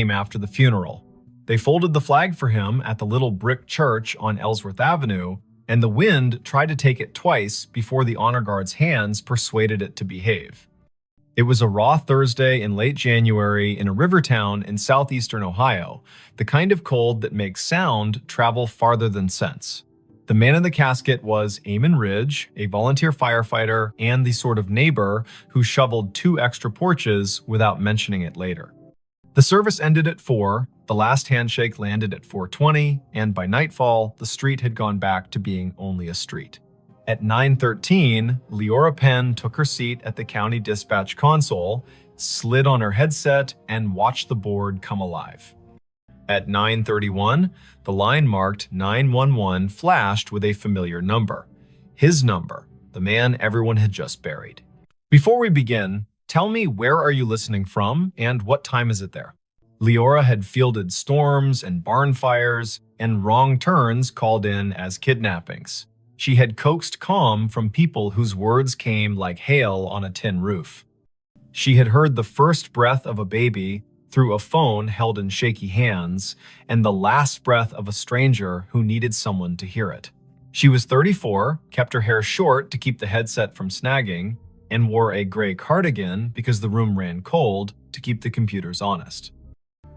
came after the funeral. They folded the flag for him at the little brick church on Ellsworth Avenue, and the wind tried to take it twice before the honor guard's hands persuaded it to behave. It was a raw Thursday in late January in a river town in southeastern Ohio, the kind of cold that makes sound travel farther than sense. The man in the casket was Eamon Ridge, a volunteer firefighter and the sort of neighbor who shoveled 2 extra porches without mentioning it later. The service ended at 4, the last handshake landed at 4:20, and by nightfall, the street had gone back to being only a street. At 9:13, Leora Penn took her seat at the county dispatch console, slid on her headset, and watched the board come alive. At 9:31, the line marked 911 flashed with a familiar number. His number, the man everyone had just buried. Before we begin, tell me, where are you listening from and what time is it there? Leora had fielded storms and barn fires, and wrong turns called in as kidnappings. She had coaxed calm from people whose words came like hail on a tin roof. She had heard the first breath of a baby through a phone held in shaky hands, and the last breath of a stranger who needed someone to hear it. She was 34, kept her hair short to keep the headset from snagging, and wore a gray cardigan because the room ran cold to keep the computers honest.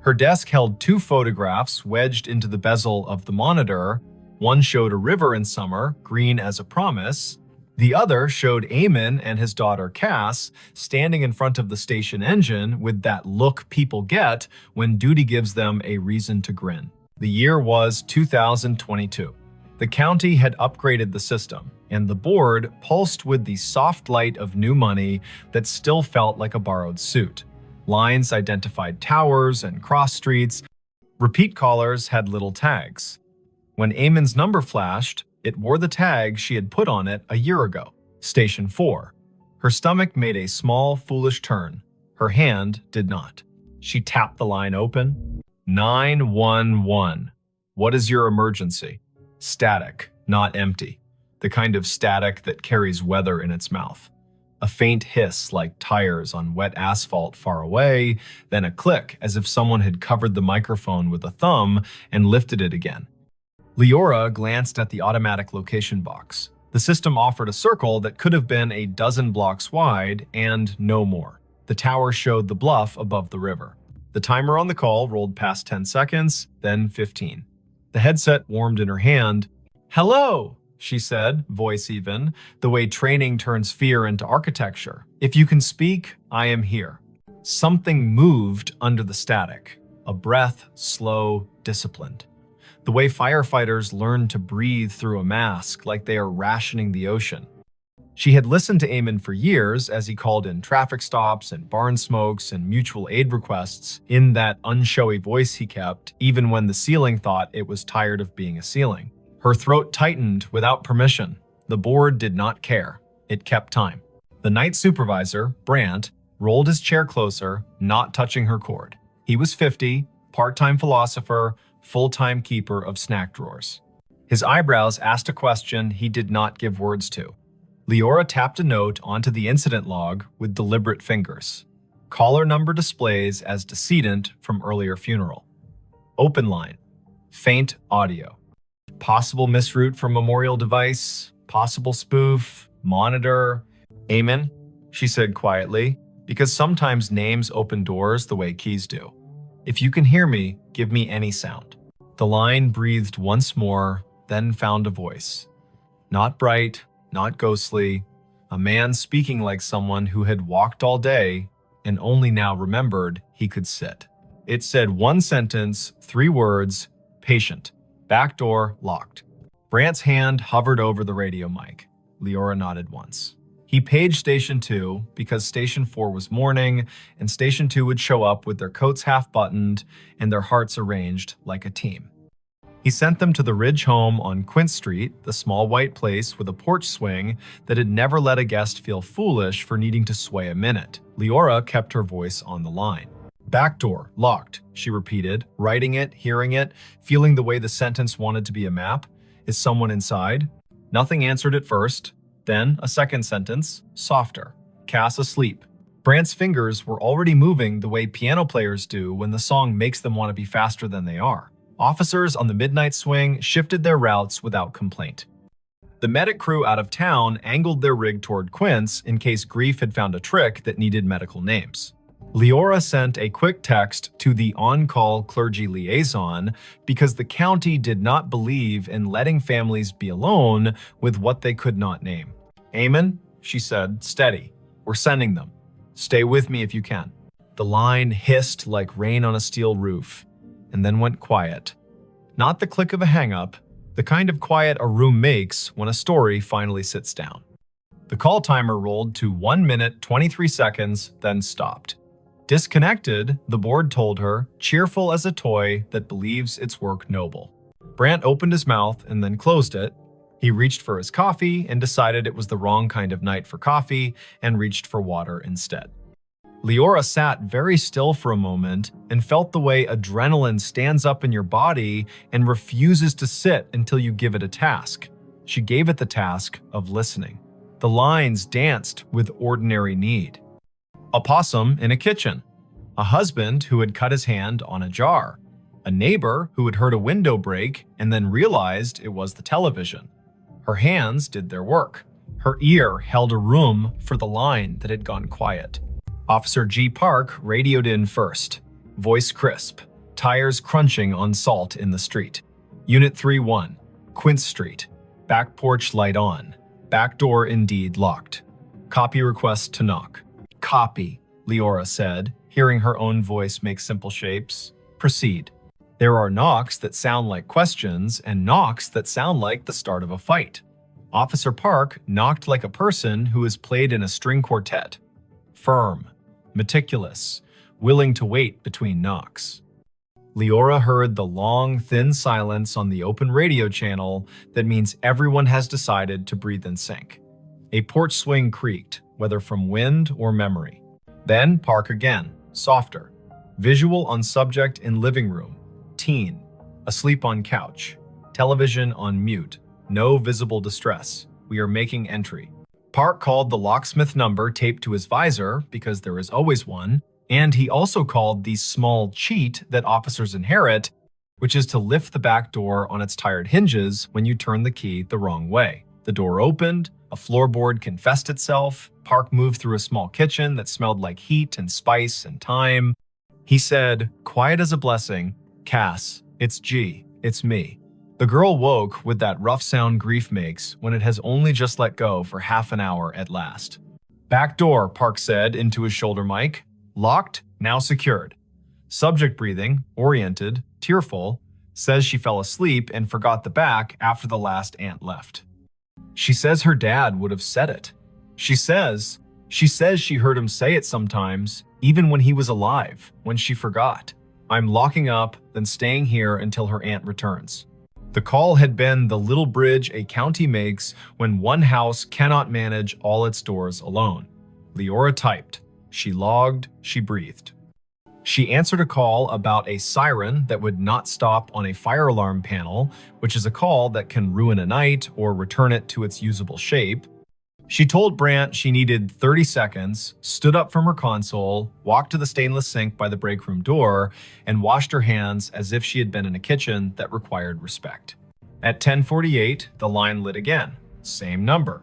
Her desk held 2 photographs wedged into the bezel of the monitor. One showed a river in summer, green as a promise. The other showed Eamon and his daughter Cass standing in front of the station engine with that look people get when duty gives them a reason to grin. The year was 2022. The county had upgraded the system, and the board pulsed with the soft light of new money that still felt like a borrowed suit. Lines identified towers and cross streets. Repeat callers had little tags. When Eamon's number flashed, it wore the tag she had put on it a year ago, Station 4. Her stomach made a small, foolish turn. Her hand did not. She tapped the line open. 911. What is your emergency? Static, not empty. The kind of static that carries weather in its mouth. A faint hiss like tires on wet asphalt far away, then a click as if someone had covered the microphone with a thumb and lifted it again. Leora glanced at the automatic location box. The system offered a circle that could have been a dozen blocks wide and no more. The tower showed the bluff above the river. The timer on the call rolled past 10 seconds, then 15. The headset warmed in her hand. "Hello," she said, voice even, the way training turns fear into architecture. "If you can speak, I am here." Something moved under the static. A breath, slow, disciplined. The way firefighters learn to breathe through a mask like they are rationing the ocean. She had listened to Eamon for years as he called in traffic stops and barn smokes and mutual aid requests in that unshowy voice he kept, even when the ceiling thought it was tired of being a ceiling. Her throat tightened without permission. The board did not care. It kept time. The night supervisor, Brandt, rolled his chair closer, not touching her cord. He was 50, part-time philosopher, full-time keeper of snack drawers. His eyebrows asked a question he did not give words to. Leora tapped a note onto the incident log with deliberate fingers. Caller number displays as decedent from earlier funeral. Open line. Faint audio. Possible misroute for memorial device. Possible spoof. Monitor. "Eamon," she said quietly, because sometimes names open doors the way keys do. "If you can hear me, give me any sound." The line breathed once more, then found a voice. Not bright, not ghostly, a man speaking like someone who had walked all day and only now remembered he could sit. It said one sentence, 3 words, patient, back door locked. Brandt's hand hovered over the radio mic. Leora nodded once. He paged Station 2 because Station 4 was morning, and Station 2 would show up with their coats half-buttoned and their hearts arranged like a team. He sent them to the Ridge home on Quint Street, the small white place with a porch swing that had never let a guest feel foolish for needing to sway a minute. Leora kept her voice on the line. "Back door, locked," she repeated, writing it, hearing it, feeling the way the sentence wanted to be a map. "Is someone inside?" Nothing answered at first. Then a second sentence, softer. "Cass asleep." Brant's fingers were already moving the way piano players do when the song makes them want to be faster than they are. Officers on the midnight swing shifted their routes without complaint. The medic crew out of town angled their rig toward Quince in case Grief had found a trick that needed medical names. Leora sent a quick text to the on-call clergy liaison because the county did not believe in letting families be alone with what they could not name. "Amen," she said, "steady. We're sending them. Stay with me if you can." The line hissed like rain on a steel roof, and then went quiet. Not the click of a hang-up, the kind of quiet a room makes when a story finally sits down. The call timer rolled to 1 minute 23 seconds, then stopped. Disconnected, the board told her, cheerful as a toy that believes its work noble. Brant opened his mouth and then closed it. He reached for his coffee and decided it was the wrong kind of night for coffee and reached for water instead. Leora sat very still for a moment and felt the way adrenaline stands up in your body and refuses to sit until you give it a task. She gave it the task of listening. The lines danced with ordinary need. A possum in a kitchen. A husband who had cut his hand on a jar. A neighbor who had heard a window break and then realized it was the television. Her hands did their work. Her ear held a room for the line that had gone quiet. Officer G. Park radioed in first. Voice crisp. Tires crunching on salt in the street. Unit 3-1. Quince Street. Back porch light on. Back door indeed locked. Copy request to knock. "Copy," Leora said, hearing her own voice make simple shapes. "Proceed." There are knocks that sound like questions and knocks that sound like the start of a fight. Officer Park knocked like a person who has played in a string quartet. Firm, meticulous, willing to wait between knocks. Leora heard the long, thin silence on the open radio channel that means everyone has decided to breathe in sync. A porch swing creaked, whether from wind or memory. Then Park again, softer. Visual on subject in living room. Teen. Asleep on couch. Television on mute. No visible distress. We are making entry. Park called the locksmith number taped to his visor, because there is always one, and he also called the small cheat that officers inherit, which is to lift the back door on its tired hinges when you turn the key the wrong way. The door opened, a floorboard confessed itself. Park moved through a small kitchen that smelled like heat and spice and thyme. He said, quiet as a blessing, "Cass, it's G, it's me." The girl woke with that rough sound grief makes when it has only just let go for half an hour at last. "Back door," Park said into his shoulder mic. "Locked, now secured." Subject breathing, oriented, tearful, says she fell asleep and forgot the back after the last aunt left. She says her dad would have said it. She says she heard him say it sometimes, even when he was alive, when she forgot. "I'm locking up, then staying here until her aunt returns." The call had been the little bridge a county makes when one house cannot manage all its doors alone. Leora typed. She logged, she breathed. She answered a call about a siren that would not stop on a fire alarm panel, which is a call that can ruin a night or return it to its usable shape. She told Brant she needed 30 seconds, stood up from her console, walked to the stainless sink by the break room door, and washed her hands as if she had been in a kitchen that required respect. At 10:48, the line lit again. Same number.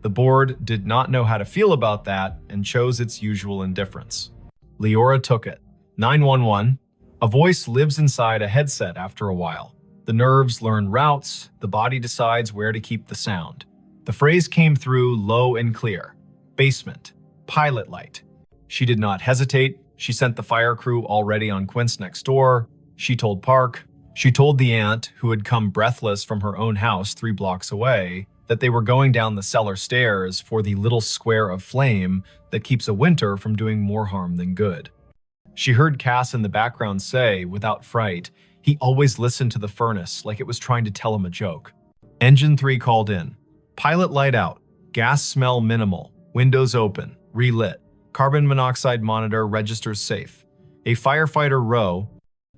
The board did not know how to feel about that and chose its usual indifference. Leora took it. 911. A voice lives inside a headset after a while. The nerves learn routes, the body decides where to keep the sound. The phrase came through low and clear. Basement. Pilot light. She did not hesitate. She sent the fire crew already on Quince next door. She told Park. She told the aunt, who had come breathless from her own house 3 blocks away, that they were going down the cellar stairs for the little square of flame that keeps a winter from doing more harm than good. She heard Cass in the background say, without fright, he always listened to the furnace like it was trying to tell him a joke. Engine 3 called in. Pilot light out. Gas smell minimal. Windows open. Relit. Carbon monoxide monitor registers safe. A firefighter Rowe,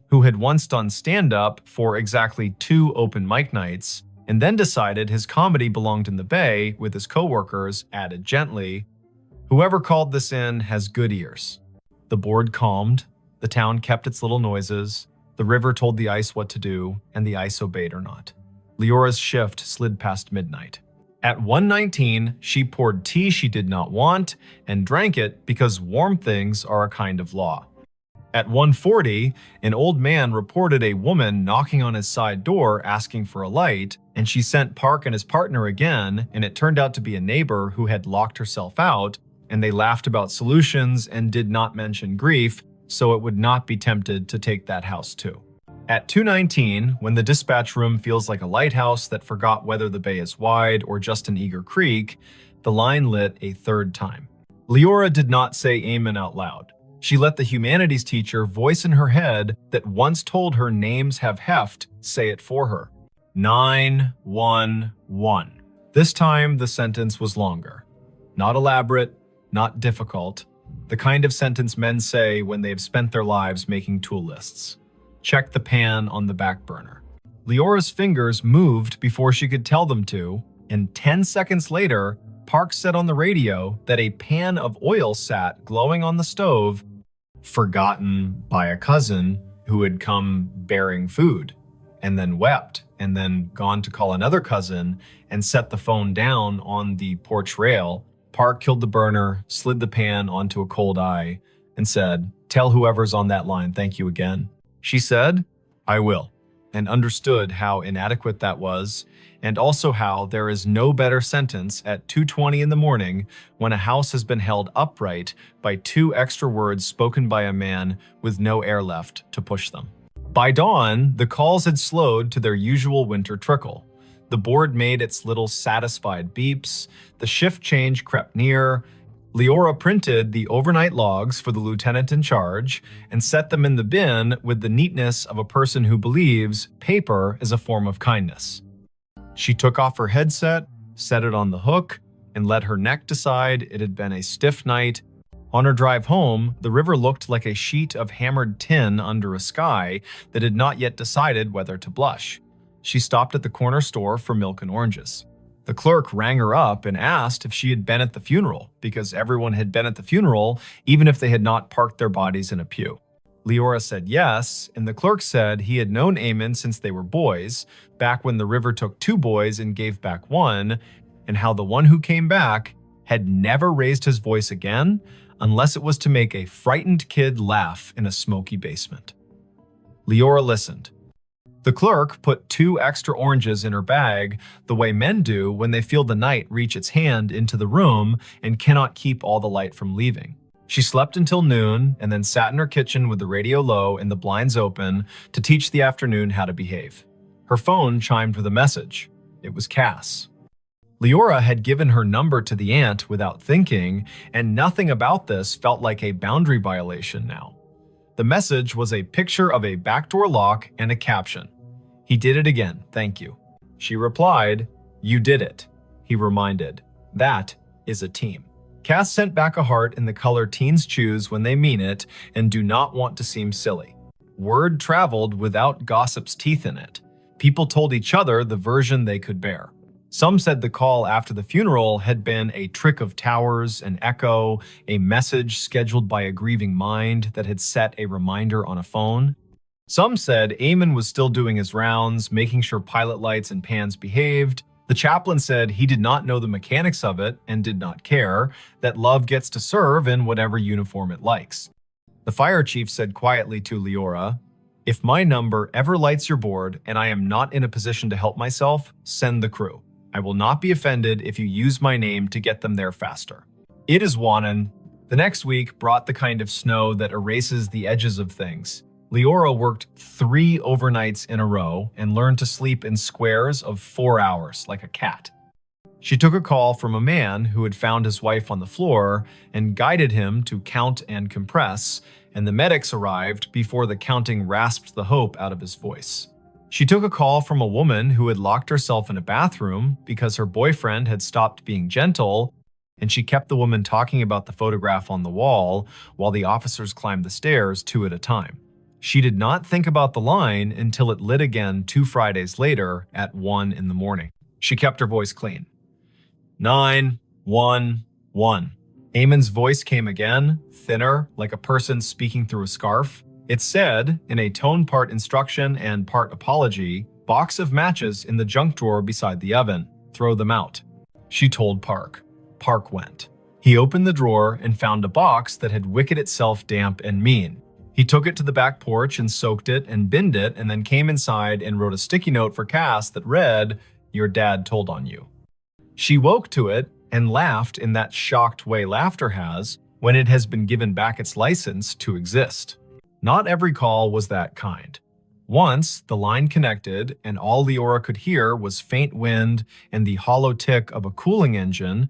who had once done stand-up for exactly 2 open mic nights, and then decided his comedy belonged in the bay with his coworkers, added gently, Whoever called this in has good ears. The board calmed, the town kept its little noises, the river told the ice what to do, and the ice obeyed or not. Leora's shift slid past midnight. At 1:19, she poured tea she did not want and drank it because warm things are a kind of law. At 1:40, an old man reported a woman knocking on his side door asking for a light, and she sent Park and his partner again, and it turned out to be a neighbor who had locked herself out, and they laughed about solutions and did not mention grief, so it would not be tempted to take that house too. At 2:19, when the dispatch room feels like a lighthouse that forgot whether the bay is wide or just an eager creek, the line lit a third time. Leora did not say amen out loud. She let the humanities teacher voice in her head that once told her names have heft say it for her. 911. This time the sentence was longer. Not elaborate, not difficult. The kind of sentence men say when they've spent their lives making tool lists. Check the pan on the back burner. Leora's fingers moved before she could tell them to, and 10 seconds later, Park said on the radio that a pan of oil sat glowing on the stove, forgotten by a cousin who had come bearing food, and then wept, and then gone to call another cousin and set the phone down on the porch rail. Park killed the burner, slid the pan onto a cold eye, and said, "Tell whoever's on that line thank you again." She said, "I will," and understood how inadequate that was, and also how there is no better sentence at 2:20 in the morning when a house has been held upright by 2 extra words spoken by a man with no air left to push them. By dawn, the calls had slowed to their usual winter trickle. The board made its little satisfied beeps, the shift change crept near. Leora printed the overnight logs for the lieutenant in charge and set them in the bin with the neatness of a person who believes paper is a form of kindness. She took off her headset, set it on the hook, and let her neck decide it had been a stiff night. On her drive home, the river looked like a sheet of hammered tin under a sky that had not yet decided whether to blush. She stopped at the corner store for milk and oranges. The clerk rang her up and asked if she had been at the funeral, because everyone had been at the funeral, even if they had not parked their bodies in a pew. Leora said yes, and the clerk said he had known Eamon since they were boys, back when the river took 2 boys and gave back 1, and how the one who came back had never raised his voice again, unless it was to make a frightened kid laugh in a smoky basement. Leora listened. The clerk put 2 extra oranges in her bag, the way men do when they feel the night reach its hand into the room and cannot keep all the light from leaving. She slept until noon and then sat in her kitchen with the radio low and the blinds open to teach the afternoon how to behave. Her phone chimed with a message. It was Cass. Leora had given her number to the aunt without thinking, and nothing about this felt like a boundary violation now. The message was a picture of a backdoor lock and a caption. "He did it again, thank you." She replied, "You did it." He reminded, "That is a team." Cass sent back a heart in the color teens choose when they mean it and do not want to seem silly. Word traveled without gossip's teeth in it. People told each other the version they could bear. Some said the call after the funeral had been a trick of towers, an echo, a message scheduled by a grieving mind that had set a reminder on a phone. Some said Eamon was still doing his rounds, making sure pilot lights and pans behaved. The chaplain said he did not know the mechanics of it and did not care, that love gets to serve in whatever uniform it likes. The fire chief said quietly to Leora, "If my number ever lights your board and I am not in a position to help myself, send the crew. I will not be offended if you use my name to get them there faster." It is Wannon. The next week brought the kind of snow that erases the edges of things. Leora worked 3 overnights in a row and learned to sleep in squares of 4 hours like a cat. She took a call from a man who had found his wife on the floor and guided him to count and compress, and the medics arrived before the counting rasped the hope out of his voice. She took a call from a woman who had locked herself in a bathroom because her boyfriend had stopped being gentle, and she kept the woman talking about the photograph on the wall while the officers climbed the stairs 2 at a time. She did not think about the line until it lit again 2 Fridays later at 1 in the morning. She kept her voice clean. 911. Eamon's voice came again, thinner, like a person speaking through a scarf. It said, in a tone part instruction and part apology, "Box of matches in the junk drawer beside the oven. Throw them out." She told Park. Park went. He opened the drawer and found a box that had wicked itself damp and mean. He took it to the back porch and soaked it and binned it, and then came inside and wrote a sticky note for Cass that read, "Your dad told on you." She woke to it and laughed in that shocked way laughter has when it has been given back its license to exist. Not every call was that kind. Once, the line connected, and all Leora could hear was faint wind and the hollow tick of a cooling engine,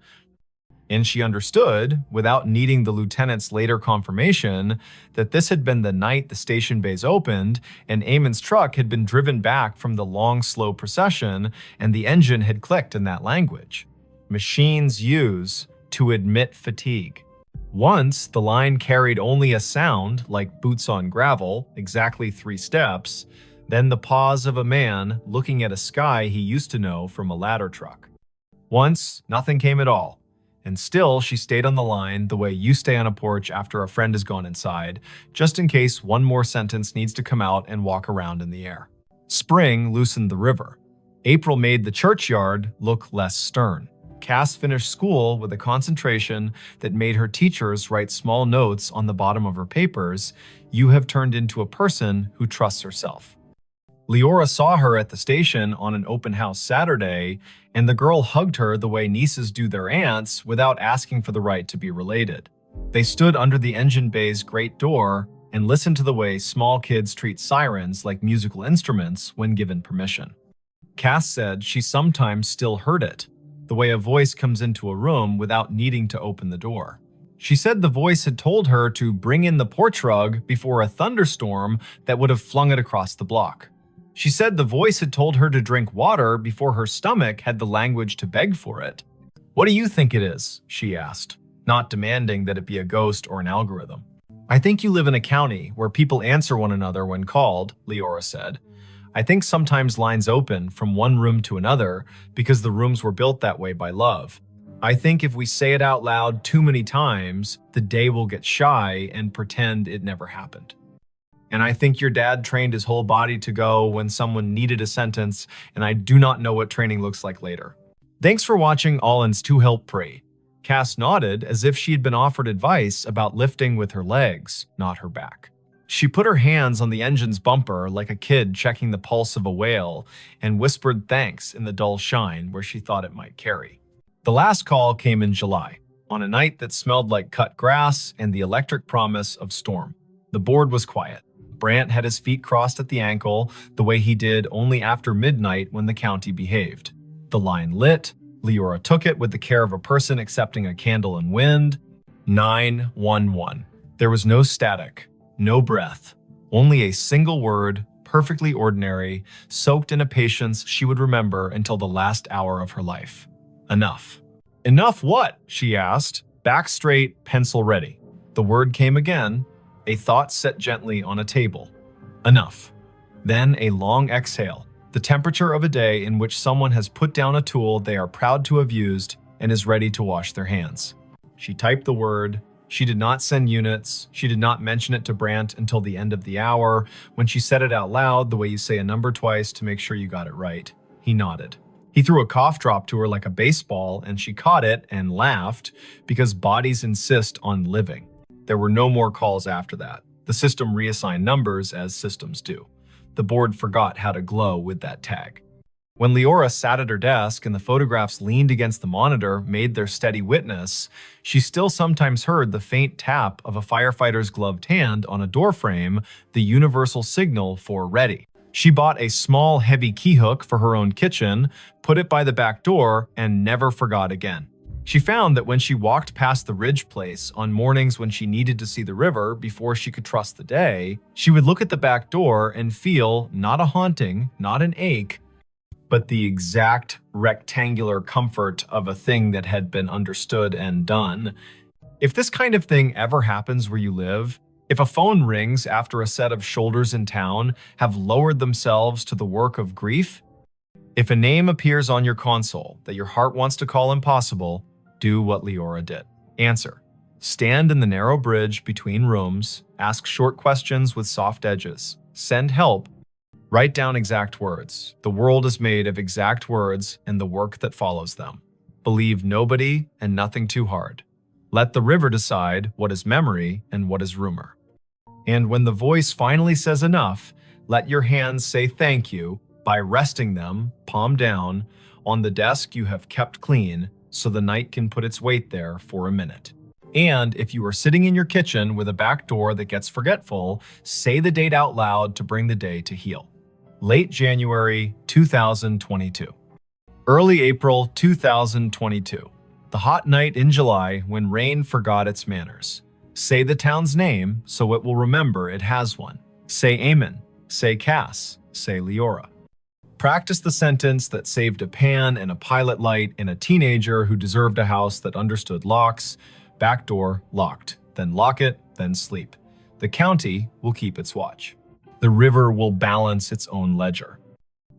and she understood, without needing the lieutenant's later confirmation, that this had been the night the station bays opened, and Eamon's truck had been driven back from the long, slow procession, and the engine had clicked in that language. Machines use to admit fatigue. Once, the line carried only a sound, like boots on gravel, exactly 3 steps, then the pause of a man looking at a sky he used to know from a ladder truck. Once, nothing came at all. And still, she stayed on the line the way you stay on a porch after a friend has gone inside, just in case one more sentence needs to come out and walk around in the air. Spring loosened the river. April made the churchyard look less stern. Cass finished school with a concentration that made her teachers write small notes on the bottom of her papers. "You have turned into a person who trusts herself." Leora saw her at the station on an open house Saturday, and the girl hugged her the way nieces do their aunts without asking for the right to be related. They stood under the engine bay's great door and listened to the way small kids treat sirens like musical instruments when given permission. Cass said she sometimes still heard it, the way a voice comes into a room without needing to open the door. She said the voice had told her to bring in the porch rug before a thunderstorm that would have flung it across the block. She said the voice had told her to drink water before her stomach had the language to beg for it. "What do you think it is?" she asked, not demanding that it be a ghost or an algorithm. "I think you live in a county where people answer one another when called," Leora said. "I think sometimes lines open from one room to another because the rooms were built that way by love. I think if we say it out loud too many times, the day will get shy and pretend it never happened. And I think your dad trained his whole body to go when someone needed a sentence, and I do not know what training looks like later." Thanks for watching Allen's To Help Pray. Cass nodded as if she had been offered advice about lifting with her legs, not her back. She put her hands on the engine's bumper like a kid checking the pulse of a whale and whispered thanks in the dull shine where she thought it might carry. The last call came in July, on a night that smelled like cut grass and the electric promise of storm. The board was quiet. Brant had his feet crossed at the ankle, the way he did only after midnight when the county behaved. The line lit. Leora took it with the care of a person accepting a candle in wind. 911. There was no static, no breath, only a single word, perfectly ordinary, soaked in a patience she would remember until the last hour of her life. Enough. "Enough what?" she asked. Back straight, pencil ready. The word came again. A thought set gently on a table. Enough. Then a long exhale, the temperature of a day in which someone has put down a tool they are proud to have used and is ready to wash their hands. She typed the word. She did not send units. She did not mention it to Brant until the end of the hour, when she said it out loud the way you say a number twice to make sure you got it right. He nodded. He threw a cough drop to her like a baseball, and she caught it and laughed because bodies insist on living. There were no more calls after that. The system reassigned numbers as systems do. The board forgot how to glow with that tag. When Leora sat at her desk and the photographs leaned against the monitor made their steady witness, she still sometimes heard the faint tap of a firefighter's gloved hand on a doorframe, the universal signal for ready. She bought a small, heavy key hook for her own kitchen, put it by the back door, and never forgot again. She found that when she walked past the Ridge place on mornings when she needed to see the river before she could trust the day, she would look at the back door and feel not a haunting, not an ache, but the exact rectangular comfort of a thing that had been understood and done. If this kind of thing ever happens where you live, if a phone rings after a set of shoulders in town have lowered themselves to the work of grief, if a name appears on your console that your heart wants to call impossible, do what Leora did. Answer. Stand in the narrow bridge between rooms, ask short questions with soft edges, send help, write down exact words. The world is made of exact words and the work that follows them. Believe nobody and nothing too hard. Let the river decide what is memory and what is rumor. And when the voice finally says enough, let your hands say thank you by resting them, palm down, on the desk you have kept clean so the night can put its weight there for a minute. And if you are sitting in your kitchen with a back door that gets forgetful, say the date out loud to bring the day to heal. Late January 2022. Early April 2022. The hot night in July when rain forgot its manners. Say the town's name so it will remember it has one. Say Amen. Say Cass. Say Leora. Practice the sentence that saved a pan and a pilot light in a teenager who deserved a house that understood locks. Back door locked. Then lock it, then sleep. The county will keep its watch. The river will balance its own ledger.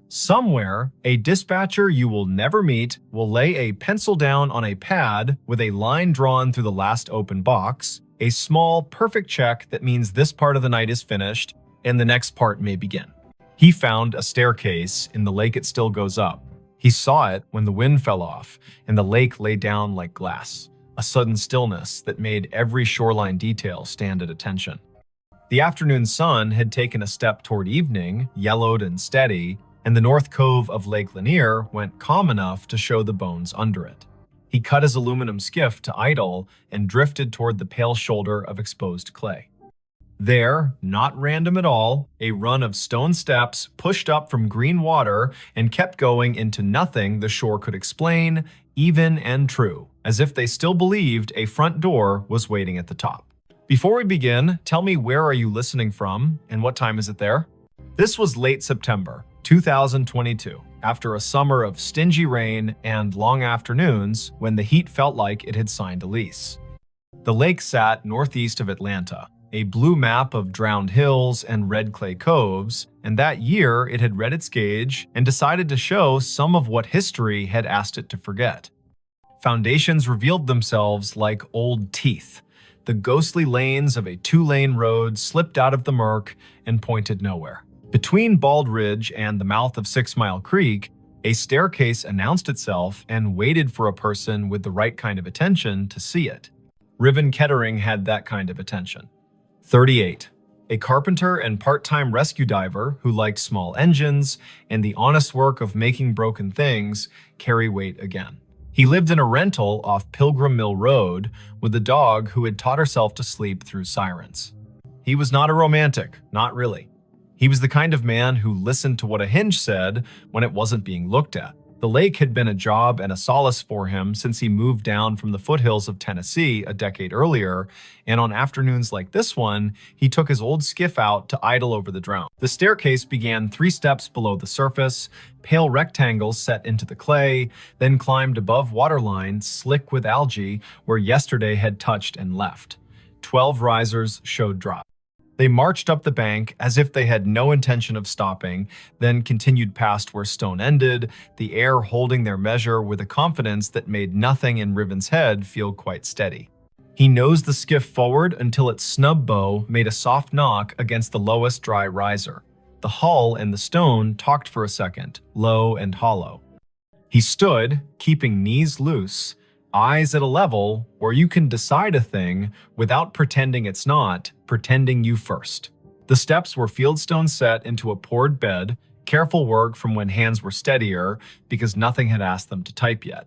Somewhere, a dispatcher you will never meet will lay a pencil down on a pad with a line drawn through the last open box, a small, perfect check that means this part of the night is finished and the next part may begin. He found a staircase in the lake it still goes up. He saw it when the wind fell off and the lake lay down like glass, a sudden stillness that made every shoreline detail stand at attention. The afternoon sun had taken a step toward evening, yellowed and steady, and the north cove of Lake Lanier went calm enough to show the bones under it. He cut his aluminum skiff to idle and drifted toward the pale shoulder of exposed clay. There, not random at all, a run of stone steps pushed up from green water and kept going into nothing the shore could explain, even and true, as if they still believed a front door was waiting at the top. Before we begin, tell me where are you listening from and what time is it there? This was late September 2022, after a summer of stingy rain and long afternoons when the heat felt like it had signed a lease. The lake sat northeast of Atlanta, a blue map of drowned hills and red clay coves, and that year it had read its gauge and decided to show some of what history had asked it to forget. Foundations revealed themselves like old teeth. The ghostly lanes of a two-lane road slipped out of the murk and pointed nowhere. Between Bald Ridge and the mouth of 6 Mile Creek, a staircase announced itself and waited for a person with the right kind of attention to see it. Riven Kettering had that kind of attention. 38. A carpenter and part-time rescue diver who liked small engines and the honest work of making broken things carry weight again. He lived in a rental off Pilgrim Mill Road with a dog who had taught herself to sleep through sirens. He was not a romantic, not really. He was the kind of man who listened to what a hinge said when it wasn't being looked at. The lake had been a job and a solace for him since he moved down from the foothills of Tennessee a decade earlier, and on afternoons like this one, he took his old skiff out to idle over the drown. The staircase began 3 steps below the surface, pale rectangles set into the clay, then climbed above waterline, slick with algae, where yesterday had touched and left. 12 risers showed drop. They marched up the bank as if they had no intention of stopping, then continued past where stone ended, the air holding their measure with a confidence that made nothing in Riven's head feel quite steady. He nosed the skiff forward until its snub bow made a soft knock against the lowest dry riser. The hull and the stone talked for a second, low and hollow. He stood, keeping knees loose, eyes at a level where you can decide a thing without pretending it's not, pretending you first. The steps were fieldstone set into a poured bed, careful work from when hands were steadier because nothing had asked them to type yet.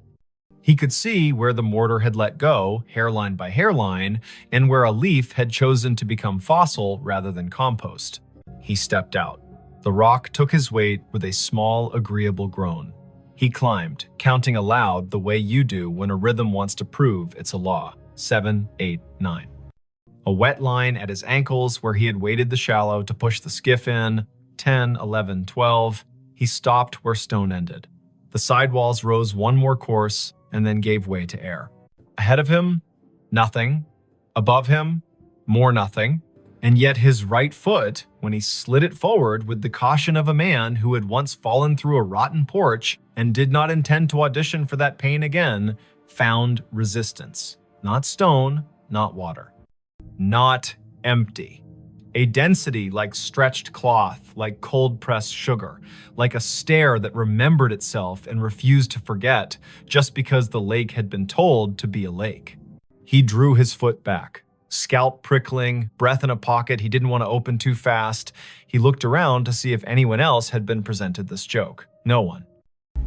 He could see where the mortar had let go, hairline by hairline, and where a leaf had chosen to become fossil rather than compost. He stepped out. The rock took his weight with a small, agreeable groan. He climbed, counting aloud the way you do when a rhythm wants to prove it's a law. 7, 8, 9. A wet line at his ankles where he had waded the shallow to push the skiff in. 10, 11, 12. He stopped where stone ended. The sidewalls rose one more course and then gave way to air. Ahead of him, nothing. Above him, more nothing. And yet his right foot, when he slid it forward with the caution of a man who had once fallen through a rotten porch and did not intend to audition for that pain again, found resistance. Not stone, not water. Not empty. A density like stretched cloth, like cold-pressed sugar, like a stare that remembered itself and refused to forget just because the lake had been told to be a lake. He drew his foot back, scalp prickling, breath in a pocket he didn't want to open too fast. He looked around to see if anyone else had been presented this joke. No one.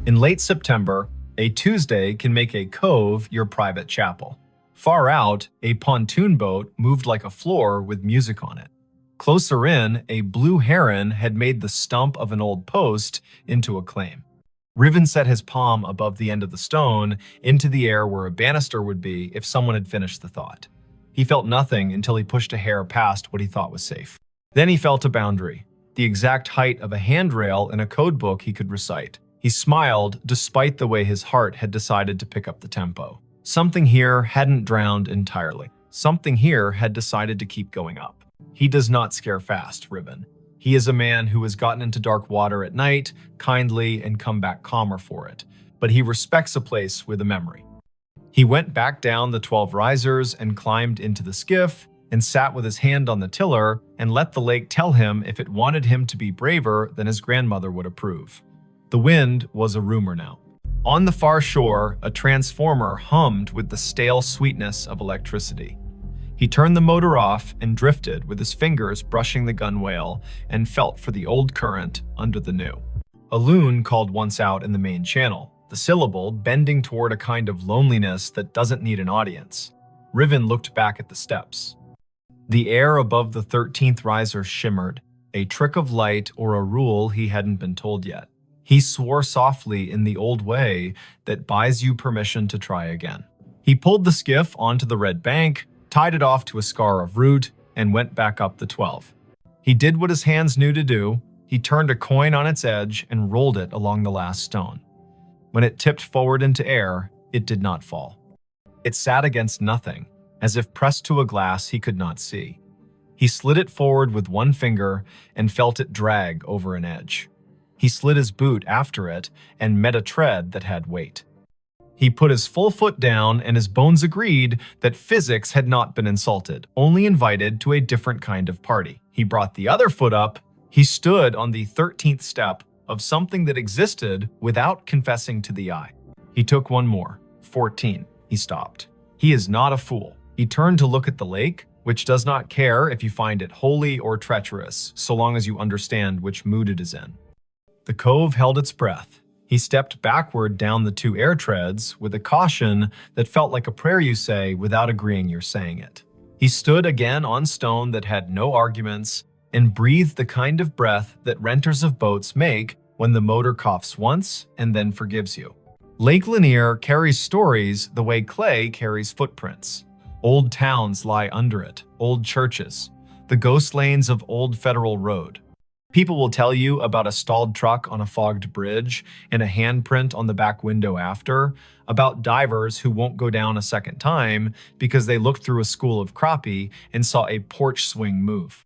In late September, a Tuesday can make a cove your private chapel. Far out, a pontoon boat moved like a floor with music on it. Closer in, a blue heron had made the stump of an old post into a claim. Riven set his palm above the end of the stone into the air where a banister would be if someone had finished the thought. He felt nothing until he pushed a hair past what he thought was safe. Then he felt a boundary, the exact height of a handrail in a code book he could recite. He smiled despite the way his heart had decided to pick up the tempo. Something here hadn't drowned entirely. Something here had decided to keep going up. He does not scare fast, Riven. He is a man who has gotten into dark water at night, kindly, and come back calmer for it. But he respects a place with a memory. He went back down the 12 risers and climbed into the skiff and sat with his hand on the tiller and let the lake tell him if it wanted him to be braver than his grandmother would approve. The wind was a rumor now. On the far shore, a transformer hummed with the stale sweetness of electricity. He turned the motor off and drifted with his fingers brushing the gunwale and felt for the old current under the new. A loon called once out in the main channel, the syllable bending toward a kind of loneliness that doesn't need an audience. Riven looked back at the steps. The air above the 13th riser shimmered, a trick of light or a rule he hadn't been told yet. He swore softly in the old way that buys you permission to try again. He pulled the skiff onto the red bank, tied it off to a scar of root, and went back up the 12. He did what his hands knew to do. He turned a coin on its edge and rolled it along the last stone. When it tipped forward into air, it did not fall. It sat against nothing, as if pressed to a glass he could not see. He slid it forward with one finger and felt it drag over an edge. He slid his boot after it and met a tread that had weight. He put his full foot down and his bones agreed that physics had not been insulted, only invited to a different kind of party. He brought the other foot up. He stood on the 13th step of something that existed without confessing to the eye. He took one more. 14. He stopped. He is not a fool. He turned to look at the lake, which does not care if you find it holy or treacherous, so long as you understand which mood it is in. The cove held its breath. He stepped backward down the 2 air treads with a caution that felt like a prayer you say without agreeing you're saying it. He stood again on stone that had no arguments and breathed the kind of breath that renters of boats make when the motor coughs once and then forgives you. Lake Lanier carries stories the way clay carries footprints. Old towns lie under it, old churches, the ghost lanes of Old Federal Road. People will tell you about a stalled truck on a fogged bridge and a handprint on the back window after, about divers who won't go down a second time because they looked through a school of crappie and saw a porch swing move.